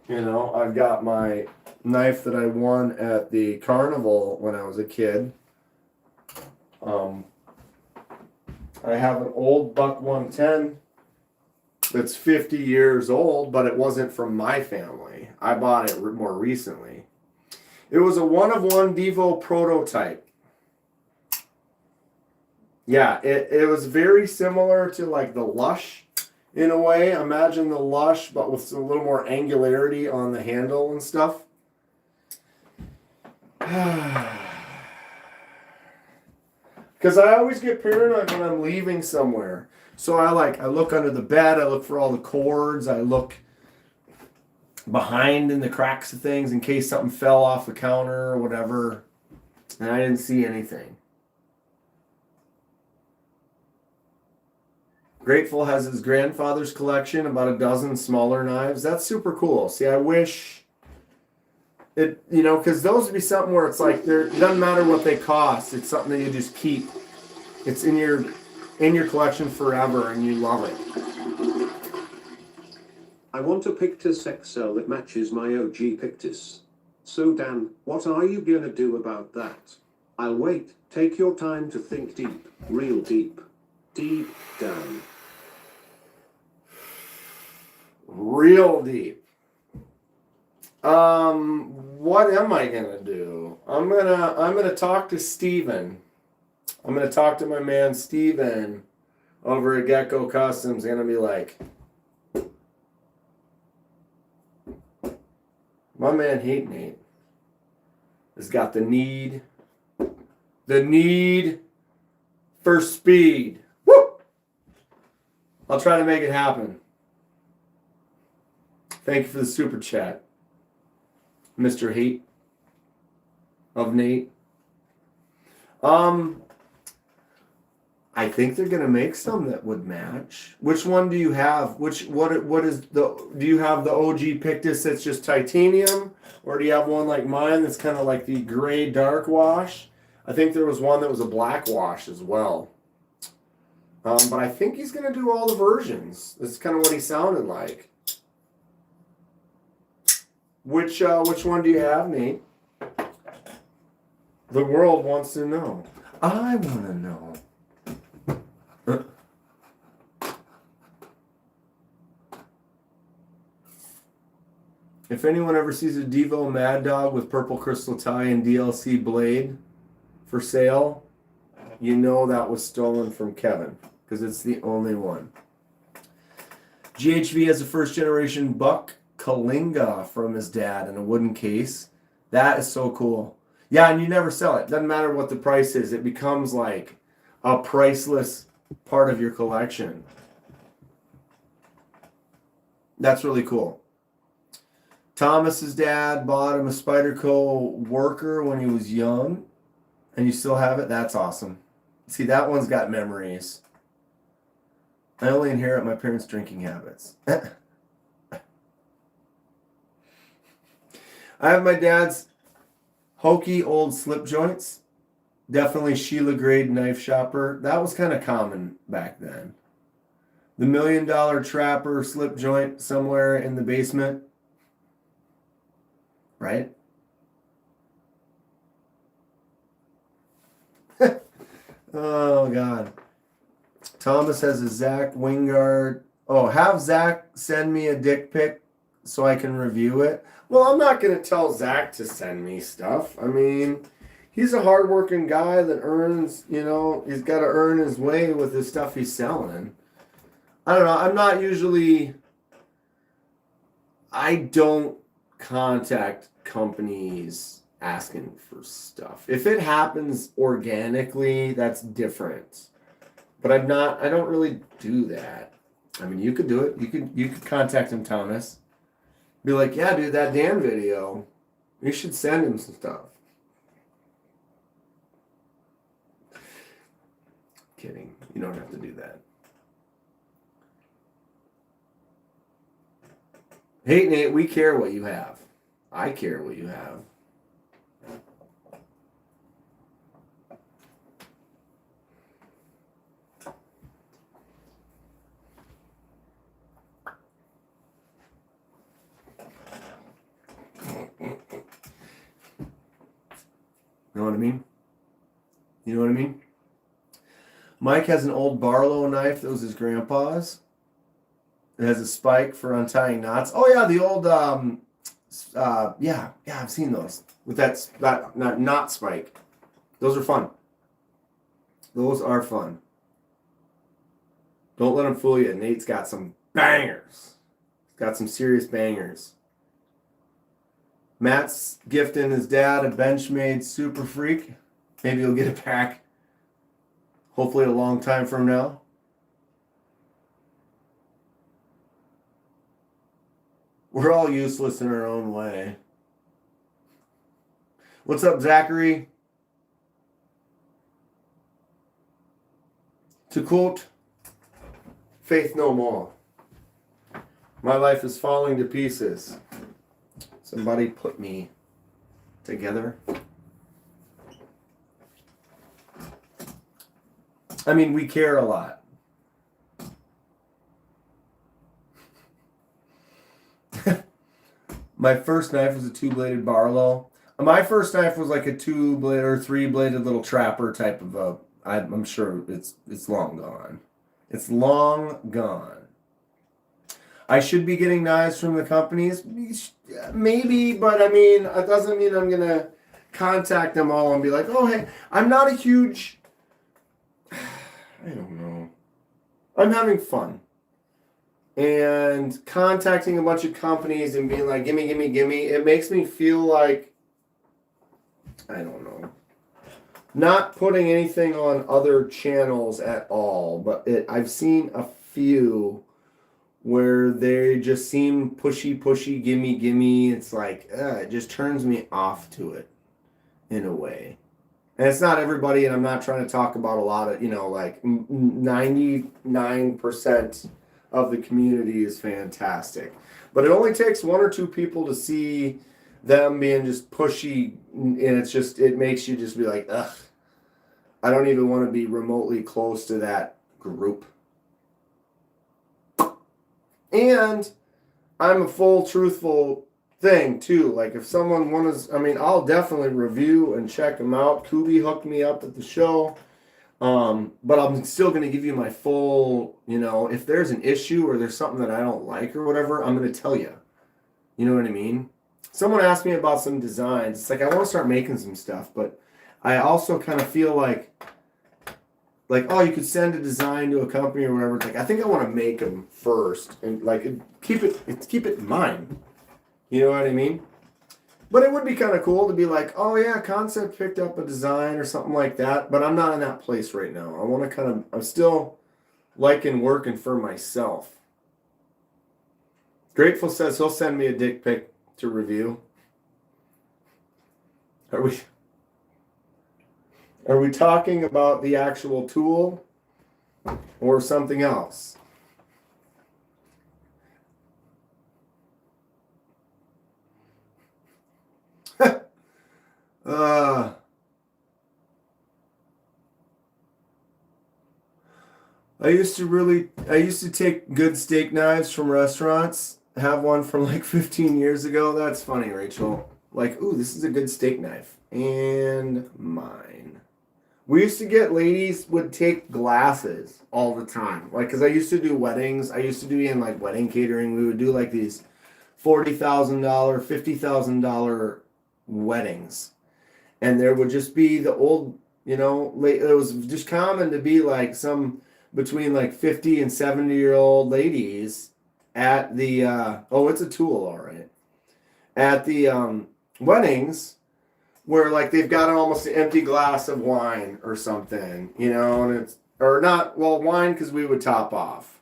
You know, I've got my knife that I won at the carnival when I was a kid. I have an old Buck 110 that's 50 years old, but it wasn't from my family. I bought it more recently. It was a 1-of-1 Devo prototype. Yeah, it was very similar to like the Lush in a way. Imagine the Lush, but with a little more angularity on the handle and stuff. Because I always get paranoid when I'm leaving somewhere. So I look under the bed, I look for all the cords, I look behind in the cracks of things in case something fell off the counter or whatever. And I didn't see anything. Grateful has his grandfather's collection, about a dozen smaller knives. That's super cool. See, I wish it, because those would be something where it's like, it doesn't matter what they cost. It's something that you just keep. It's in your collection forever, and you love it. I want a Pictus XL that matches my OG Pictus. So Dan, what are you gonna do about that? I'll wait. Take your time to think deep. Real deep. Deep down. Real deep. What am I gonna do? I'm gonna talk to Steven. I'm gonna talk to my man Steven over at Gecko Customs. Gonna be like, my man Hate Nate has got the need for speed. Woo! I'll try to make it happen. Thank you for the super chat, Mr. Hate of Nate. I think they're gonna make some that would match. Which one do you have? Do you have the OG Pictus that's just titanium, or do you have one like mine that's kind of like the gray dark wash? I think there was one that was a black wash as well. But I think he's gonna do all the versions. This is kind of what he sounded like. Which one do you have, Nate? The world wants to know. I want to know. If anyone ever sees a Devo Mad Dog with purple crystal tie and DLC blade for sale, you know that was stolen from Kevin, because it's the only one. GHV has a first generation Buck Kalinga from his dad in a wooden case. That is so cool. Yeah, and you never sell it. Doesn't matter what the price is. It becomes like a priceless part of your collection. That's really cool. Thomas's dad bought him a Spyderco Worker when he was young, and you still have it? That's awesome. See, that one's got memories. I only inherit my parents' drinking habits. I have my dad's hokey old slip joints. Definitely Sheila grade knife shopper. That was kind of common back then. The $1 Million Trapper slip joint somewhere in the basement. Right? Oh, God. Thomas has a Zach Wingard. Oh, have Zach send me a dick pic so I can review it. Well, I'm not going to tell Zach to send me stuff. I mean, he's a hardworking guy that earns, he's got to earn his way with the stuff he's selling. I don't know. I don't contact companies asking for stuff. If it happens organically, that's different. But I don't really do that. I mean, you could do it. You could contact him, Thomas. Be like, yeah, dude, that Dan video, you should send him some stuff. Kidding. You don't have to do that. Hey, Nate, we care what you have. I care what you have. You know what I mean? You know what I mean? Mike has an old Barlow knife that was his grandpa's. It has a spike for untying knots. Oh yeah, the old yeah, I've seen those with that knot spike. Those are fun. Those are fun. Don't let him fool you. Nate's got some bangers. Got some serious bangers. Matt's gifting his dad a Benchmade Super Freak. Maybe he'll get a pack Hopefully a long time from now. We're all useless in our own way. What's up, Zachary? To quote Faith No More, my life is falling to pieces. Somebody put me together. I mean, we care a lot. My first knife was a 2-bladed Barlow. My first knife was like a 2-bladed or 3-bladed little trapper type of a. I'm sure it's long gone. It's long gone. I should be getting knives from the companies, maybe, but I mean, it doesn't mean I'm gonna contact them all and be like, oh hey, I'm not a huge. I don't know. I'm having fun. And contacting a bunch of companies and being like, gimme, it makes me feel like, I don't know, not putting anything on other channels at all, but I've seen a few where they just seem pushy, gimme. It's like, it just turns me off to it in a way. And it's not everybody, and I'm not trying to talk about a lot of, like 99% of the community is fantastic. But it only takes 1 or 2 people to see them being just pushy, and it makes you just be like, ugh, I don't even want to be remotely close to that group. And I'm a full, truthful thing too. Like if someone I'll definitely review and check them out. Kubi hooked me up at the show. But I'm still going to give you my full, if there's an issue or there's something that I don't like or whatever, I'm going to tell you. You know what I mean? Someone asked me about some designs. It's like, I want to start making some stuff, but I also kind of feel like, oh, you could send a design to a company or whatever. It's like, I think I want to make them first and like keep it in mind. You know what I mean? But it would be kind of cool to be like, oh yeah, Concept picked up a design or something like that. But I'm not in that place right now. I want to I'm still liking working for myself. Grateful says he'll send me a dick pic to review. Are we talking about the actual tool or something else? I used to take good steak knives from restaurants. Have one from like 15 years ago. That's funny, Rachel. Like, ooh, this is a good steak knife. And mine. We used to get ladies would take glasses all the time. Like, because I used to do weddings. I used to do in like wedding catering. We would do like these $40,000, $50,000 weddings. And there would just be the old, it was just common to be like some between like 50 and 70-year-old ladies at the, it's a tool, all right, at the weddings where like they've got almost an empty glass of wine or something, and it's, or not, well, wine because we would top off.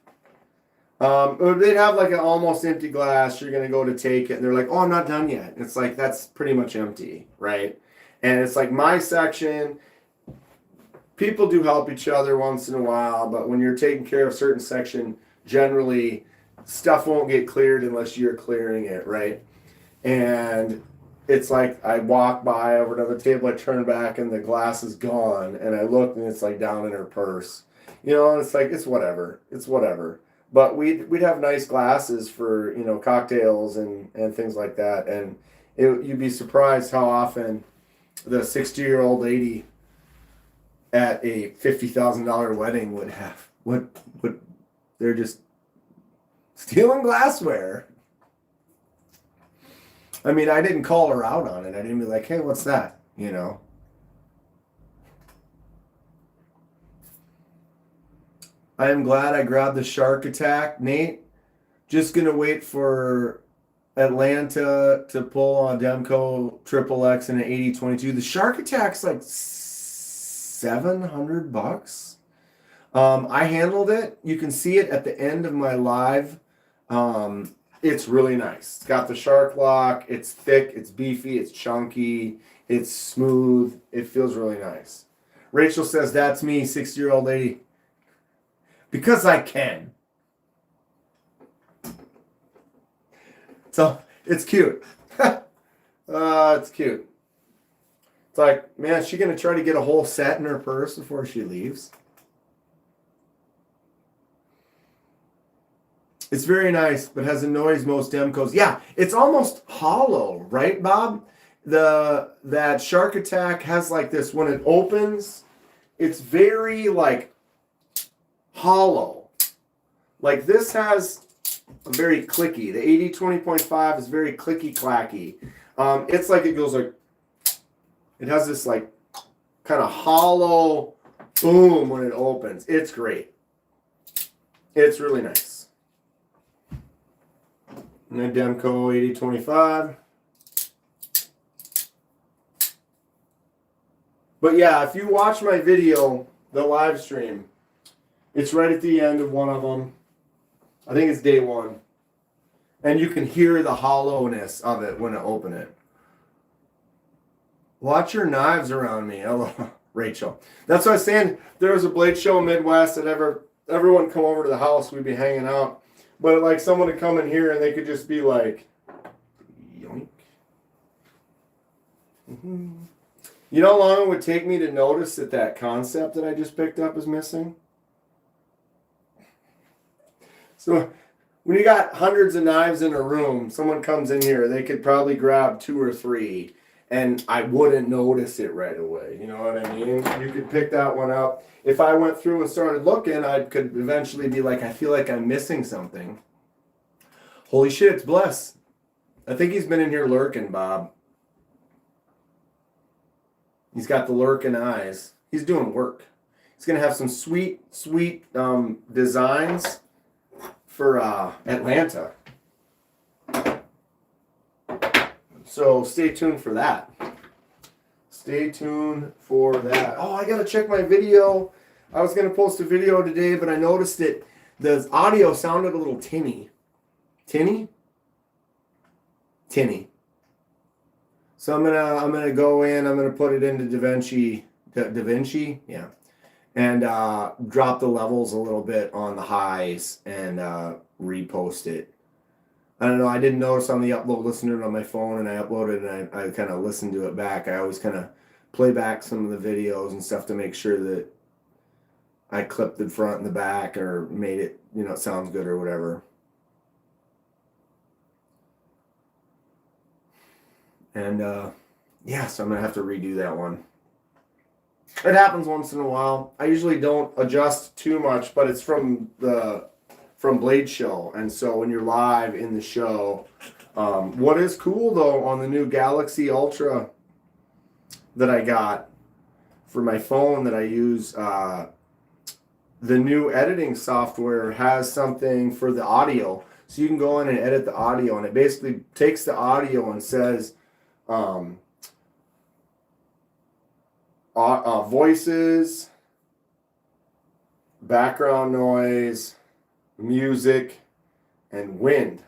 They'd have like an almost empty glass. You're going to go to take it. And they're like, oh, I'm not done yet. It's like, that's pretty much empty, right? And it's like my section, people do help each other once in a while, but when you're taking care of a certain section, generally stuff won't get cleared unless you're clearing it, right? And it's like I walk by over to the table, I turn back and the glass is gone, and I look and it's like down in her purse. And it's like, it's whatever. But we'd have nice glasses for, cocktails and things like that. And you'd be surprised how often the 60-year-old lady at a $50,000 wedding would have they're just stealing glassware. I mean, I didn't call her out on it. I didn't be like, hey, what's that? I am glad I grabbed the shark attack, Nate. Just gonna wait for Atlanta to pull on Demco XXX and an 8022. The shark attack's like $700. I handled it. You can see it at the end of my live. It's really nice. It's got the shark lock. It's thick. It's beefy. It's chunky. It's smooth. It feels really nice. Rachel says, that's me, 60-year-old lady. Because I can. So, it's cute. It's cute. It's like, man, is she going to try to get a whole set in her purse before she leaves? It's very nice, but has a noise most Demcos. Yeah, it's almost hollow, right, Bob? That Shark Attack has like this, when it opens, it's very like hollow. Like this has a very clicky. The 80 20.5 is very clicky clacky. It's like it goes like, it has this like kind of hollow boom when it opens. It's great. It's really nice. And then Demco 8025. But yeah, if you watch my video, the live stream, it's right at the end of one of them. I think it's day one. And you can hear the hollowness of it when I open it. Watch your knives around me. Hello, Rachel. That's what I was saying. There was a blade show in Midwest that everyone come over to the house. We'd be hanging out. But like someone would come in here and they could just be like, yoink. Mm-hmm. You know how long it would take me to notice that concept that I just picked up is missing? So when you got hundreds of knives in a room, someone comes in here, they could probably grab 2 or 3 and I wouldn't notice it right away. You know what I mean? You could pick that one up. If I went through and started looking, I could eventually be like, I feel like I'm missing something. Holy shit, it's Bless. I think he's been in here lurking, Bob. He's got the lurking eyes. He's doing work. He's going to have some sweet designs for Atlanta. So stay tuned for that. Stay tuned for that. Oh, I got to check my video. I was going to post a video today, but I noticed that the audio sounded a little tinny. Tinny? Tinny. So I'm gonna go in. I'm gonna put it into DaVinci, yeah, and drop the levels a little bit on the highs and repost it. I don't know. I didn't notice on the upload, listening to it on my phone, and I uploaded and I kind of listened to it back. I always kind of play back some of the videos and stuff to make sure that I clipped the front and the back or made it, it sounds good or whatever. And yeah, so I'm gonna have to redo that one. It happens once in a while. I usually don't adjust too much, but it's from Blade Show, and so when you're live in the show, what is cool though on the new Galaxy Ultra that I got for my phone that I use, the new editing software has something for the audio, so you can go in and edit the audio, and it basically takes the audio and says voices, background noise, music, and wind,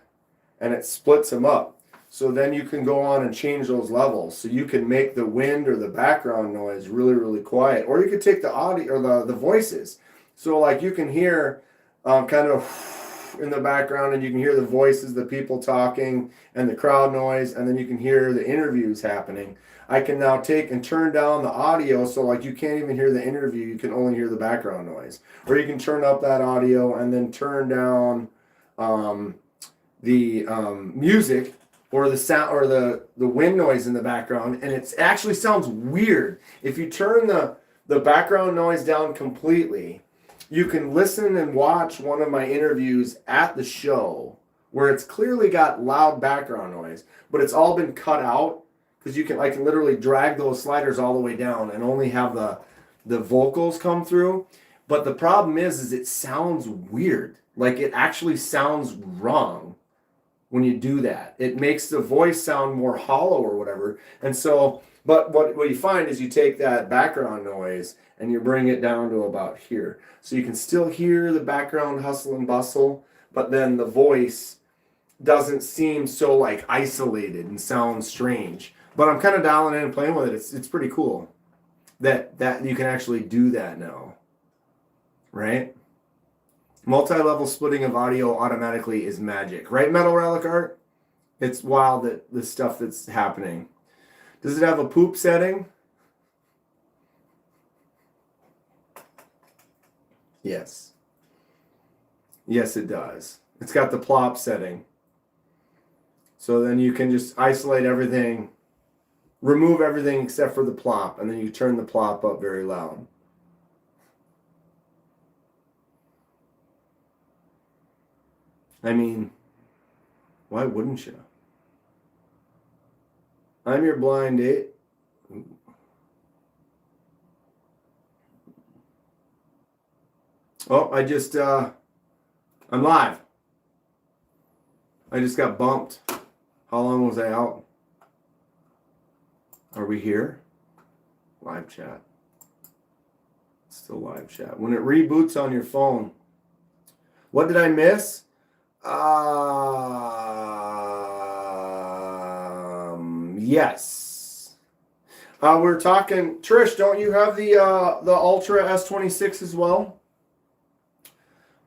and it splits them up. So then you can go on and change those levels. So you can make the wind or the background noise really, really quiet, or you could take the audio or the voices. So like you can hear kind of in the background, and you can hear the voices, the people talking, and the crowd noise, and then you can hear the interviews happening. I can now take and turn down the audio, so like you can't even hear the interview, you can only hear the background noise. Or you can turn up that audio and then turn down the music or the sound or the wind noise in the background, and it actually sounds weird. If you turn the background noise down completely, you can listen and watch one of my interviews at the show where it's clearly got loud background noise, but it's all been cut out because I can literally drag those sliders all the way down and only have the vocals come through. But the problem is it sounds weird. Like it actually sounds wrong when you do that. It makes the voice sound more hollow or whatever. And so, but what you find is you take that background noise and you bring it down to about here. So you can still hear the background hustle and bustle, but then the voice doesn't seem so like isolated and sounds strange. But I'm kind of dialing in and playing with it. It's pretty cool that you can actually do that now, right? Multi-level splitting of audio automatically is magic, right? Metal Relic Art. It's wild that the stuff that's happening. Does it have a poop setting? Yes. Yes, it does. It's got the plop setting. So then you can just isolate everything, remove everything except for the plop, and then you turn the plop up very loud. I mean, why wouldn't you? I'm your blind date. Oh, I'm live. I just got bumped. How long was I out? Are we here? Live chat. Still live chat. When it reboots on your phone. What did I miss? Yes. We're talking. Trish, don't you have the Ultra S26 as well?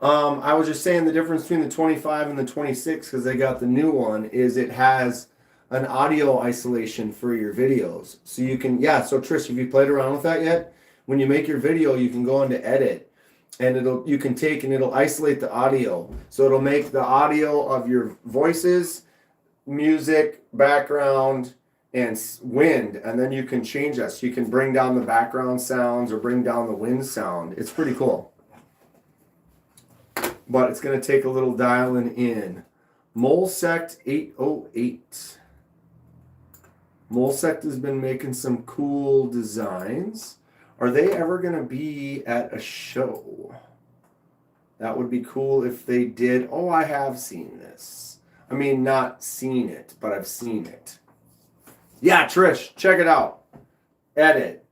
I was just saying the difference between the 25 and the 26 because they got the new one is it has an audio isolation for your videos. So you can, so Trish, have you played around with that yet? When you make your video, you can go into edit and it'll isolate the audio. So it'll make the audio of your voices, music, background, and wind, and then you can change that. So you can bring down the background sounds or bring down the wind sound. It's pretty cool. But it's going to take a little dialing in. Molesect 808. Molesect has been making some cool designs. Are they ever going to be at a show? That would be cool if they did. Oh, I have seen this. I mean, not seen it, but I've seen it. Yeah, Trish, check it out. Edit.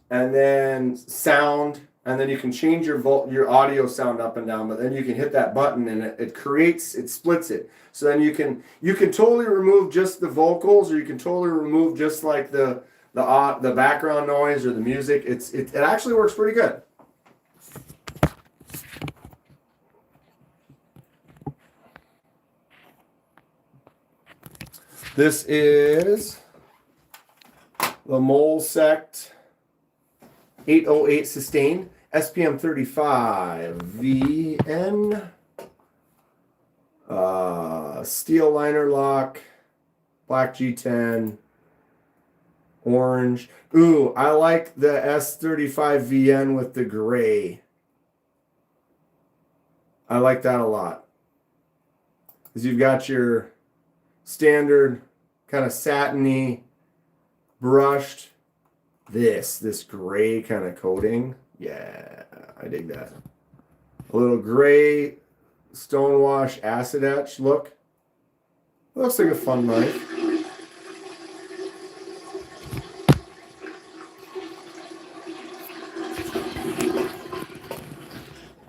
And then sound. And then you can change your audio sound up and down, but then you can hit that button and it splits it. So then you can totally remove just the vocals, or you can totally remove just like the background noise or the music. It actually works pretty good. This is the Molesect 808 Sustain SPM 35 VN steel liner lock, black G10, orange. Ooh, I like the S35 VN with the gray. I like that a lot. Because you've got your standard kind of satiny brushed this gray kind of coating. Yeah, I dig that. A little gray stonewash acid etch look. Looks like a fun knife.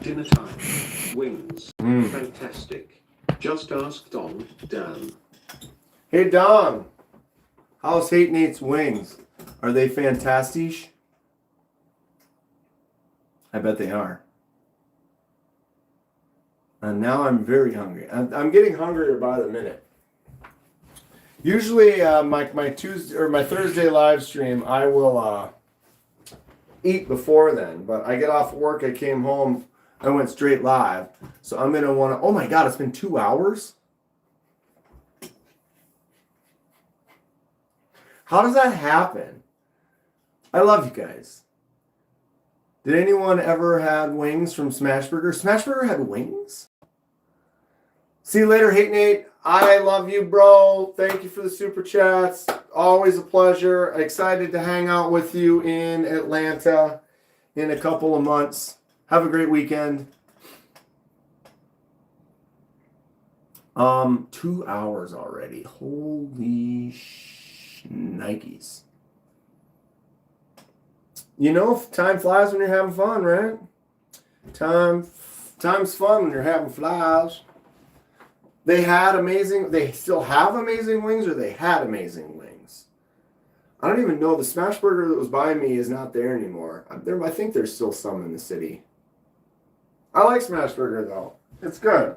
Dinner time. Wings. Fantastic. Just ask Dan. Hey Don, how's Hate Nate's wings? Are they fantastic? I bet they are. And now I'm very hungry. I'm getting hungrier by the minute. Usually, my Tuesday or my Thursday live stream, I will eat before then. But I get off work, I came home, I went straight live. So I'm gonna want to. Oh my God! It's been 2 hours. How does that happen? I love you guys. Did anyone ever had wings from Smashburger? Smashburger had wings? See you later, Hate Nate. I love you, bro. Thank you for the super chats. Always a pleasure. Excited to hang out with you in Atlanta in a couple of months. Have a great weekend. 2 hours already. Holy Nikes. You know, time flies when you're having fun, right? Time's fun when you're having flies. They still have amazing wings, or they had amazing wings. I don't even know. The smash burger that was by me is not there anymore. I think there's still some in the city. I like smash burger though. It's good.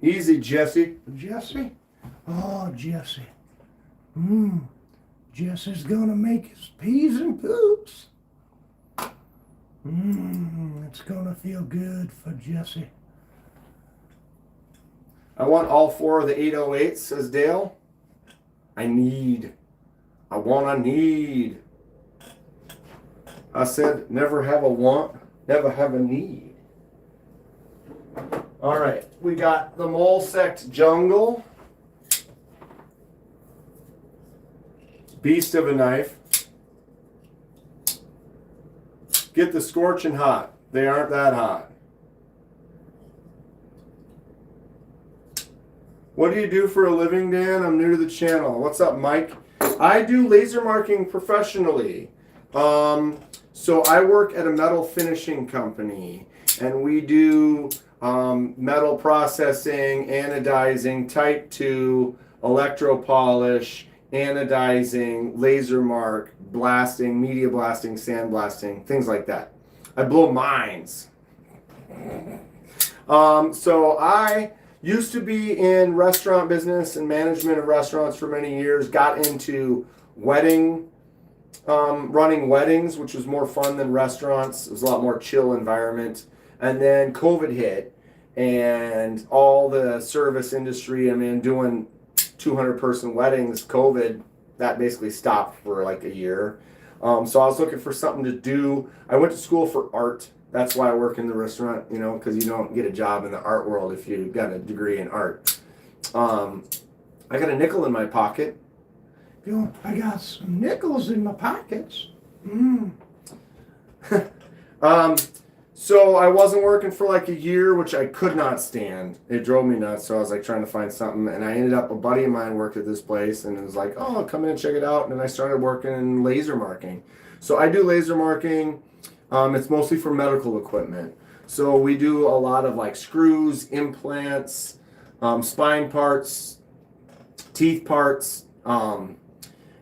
Easy, Jesse. Jesse? Oh, Jesse. Jesse's gonna make his peas and poops. It's gonna feel good for Jesse. I want all 4 of the 808s, says Dale. I need. I said, never have a want, never have a need. All right, we got the Mole Sect Jungle. Beast of a knife. Get the Scorching Hot. They aren't that hot. What do you do for a living, Dan? I'm new to the channel. What's up, Mike? I do laser marking professionally. So I work at a metal finishing company, and we do metal processing, anodizing, type 2, electropolish, anodizing, laser mark, blasting, media blasting, sandblasting, things like that. I blow minds. So I used to be in restaurant business and management of restaurants for many years, got into running weddings, which was more fun than restaurants. It was a lot more chill environment. And then COVID hit, and all the service industry, doing 200-person weddings, COVID, that basically stopped for like a year. So I was looking for something to do. I went to school for art. That's why I work in the restaurant, because you don't get a job in the art world if you got a degree in art. I got a nickel in my pocket. I got some nickels in my pockets. So I wasn't working for like a year, which I could not stand. It drove me nuts. So I was like trying to find something, and I ended up, a buddy of mine worked at this place, and it was like, oh, come in and check it out. And then I started working in laser marking. So I do laser marking. It's mostly for medical equipment. So we do a lot of like screws, implants, spine parts, teeth parts, and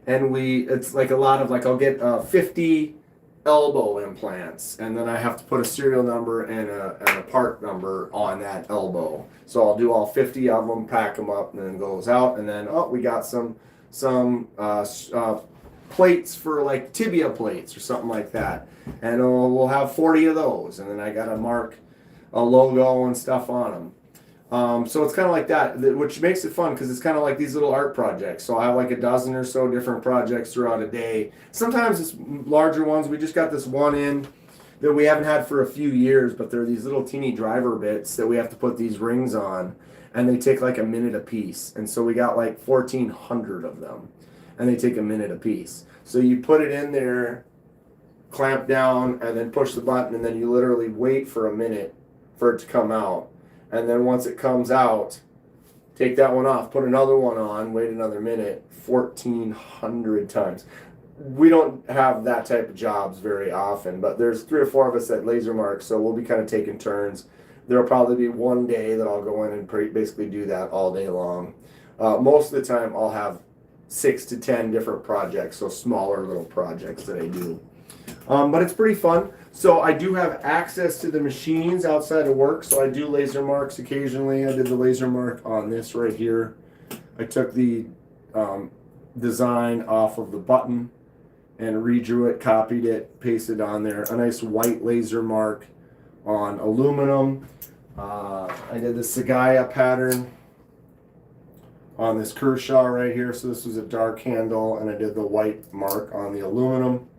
it's like a lot of like, I'll get 50 elbow implants, and then I have to put a serial number and a part number on that elbow. So I'll do all 50 of them, pack them up, and then it goes out. And then we got some plates for like tibia plates or something like that, and we'll have 40 of those, and then I gotta mark a logo and stuff on them. So it's kind of like that, which makes it fun because it's kind of like these little art projects. So I have like a dozen or so different projects throughout a day. Sometimes it's larger ones. We just got this one in that we haven't had for a few years, but they're these little teeny driver bits that we have to put these rings on, and they take like a minute a piece. And so we got like 1,400 of them, and they take a minute a piece. So you put it in there, clamp down, and then push the button, and then you literally wait for a minute for it to come out. And then once it comes out, take that one off, put another one on, wait another minute, 1,400 times. We don't have that type of jobs very often, but there's 3 or 4 of us at Laser Mark, so we'll be kind of taking turns. There'll probably be one day that I'll go in and basically do that all day long. Most of the time I'll have 6 to 10 different projects, so smaller little projects that I do. But it's pretty fun. So I do have access to the machines outside of work, so I do laser marks occasionally. I did the laser mark on this right here. I took the design off of the button and redrew it, copied it, pasted on there. A nice white laser mark on aluminum. I did the Sagaya pattern on this Kershaw right here. So this was a dark handle, and I did the white mark on the aluminum.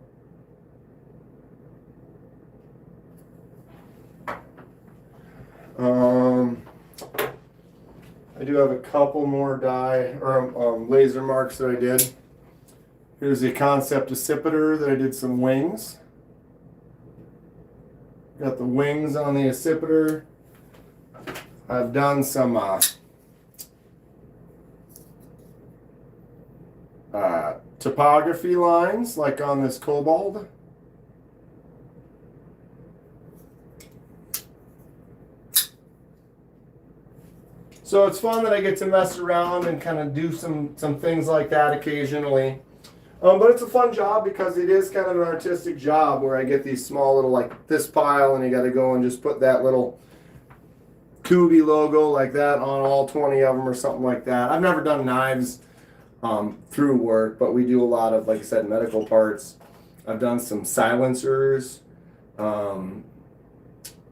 I do have a couple more laser marks that I did. Here's the concept accipiter that I did some wings. Got the wings on the accipiter. I've done some topography lines, like on this Cobalt. So it's fun that I get to mess around and kind of do some things like that occasionally. But it's a fun job because it is kind of an artistic job where I get these small little, like this pile, and you got to go and just put that little Kubi logo like that on all 20 of them or something like that. I've never done knives through work, but we do a lot of, like I said, medical parts. I've done some silencers,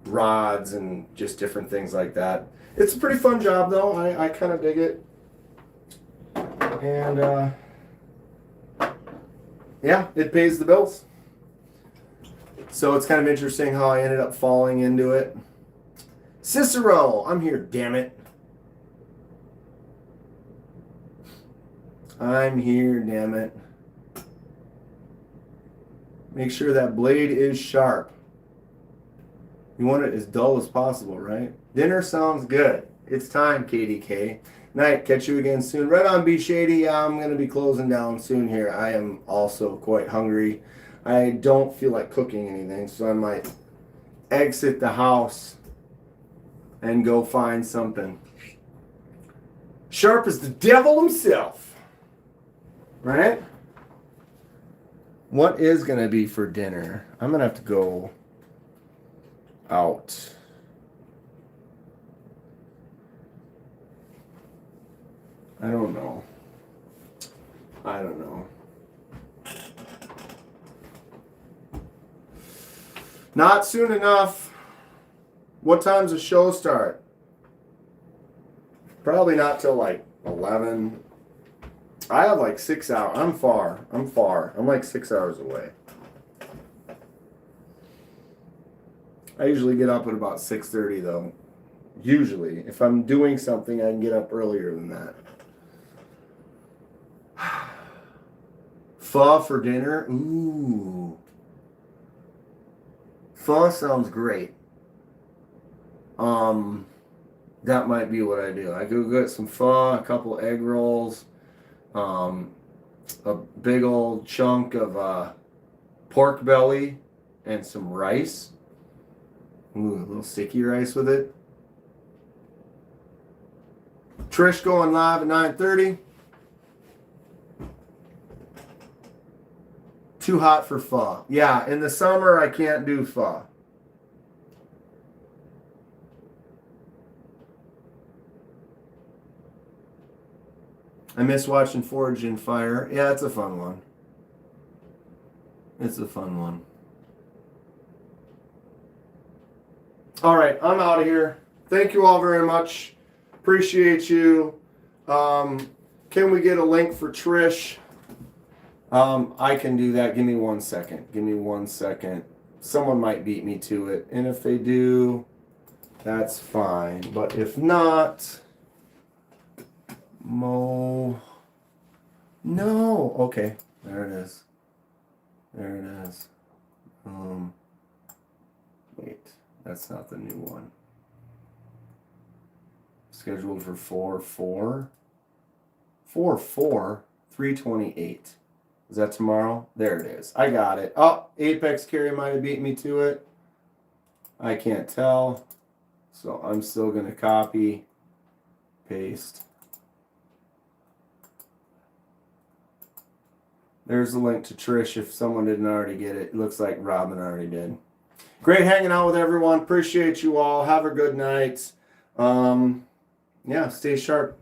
rods, and just different things like that. It's a pretty fun job, though. I kind of dig it. And, yeah, it pays the bills. So it's kind of interesting how I ended up falling into it. Cicero, I'm here, damn it. I'm here, damn it. Make sure that blade is sharp. You want it as dull as possible, right? Dinner sounds good. It's time, KDK. Night, catch you again soon. Right on, B Shady. I'm going to be closing down soon here. I am also quite hungry. I don't feel like cooking anything, so I might exit the house and go find something sharp as the devil himself. Right? What is going to be for dinner? I'm going to have to go out. I don't know. Not soon enough. What time's the show start? Probably not till like 11. I have like 6 hours. I'm far. I'm like 6 hours away. I usually get up at about 6:30 though. Usually. If I'm doing something, I can get up earlier than that. Pho for dinner? Ooh. Pho sounds great. That might be what I do. I go get some pho, a couple egg rolls, a big old chunk of pork belly, and some rice. Ooh, a little sticky rice with it. Trish going live at 9:30. Too hot for pho. Yeah, in the summer I can't do pho. I miss watching Forge and Fire. Yeah, it's a fun one. It's a fun one. All right, I'm out of here. Thank you all very much. Appreciate you. Can we get a link for Trish? I can do that. Give me 1 second. Give me 1 second. Someone might beat me to it. And if they do, that's fine. But if not, no. Okay. There it is. Wait. That's not the new one. Scheduled for 3/28. Is that tomorrow? There it is. I got it. Oh, Apex Carry might have beat me to it. I can't tell. So I'm still going to copy, paste. There's the link to Trish if someone didn't already get it. It looks like Robin already did. Great hanging out with everyone. Appreciate you all. Have a good night. Yeah, stay sharp.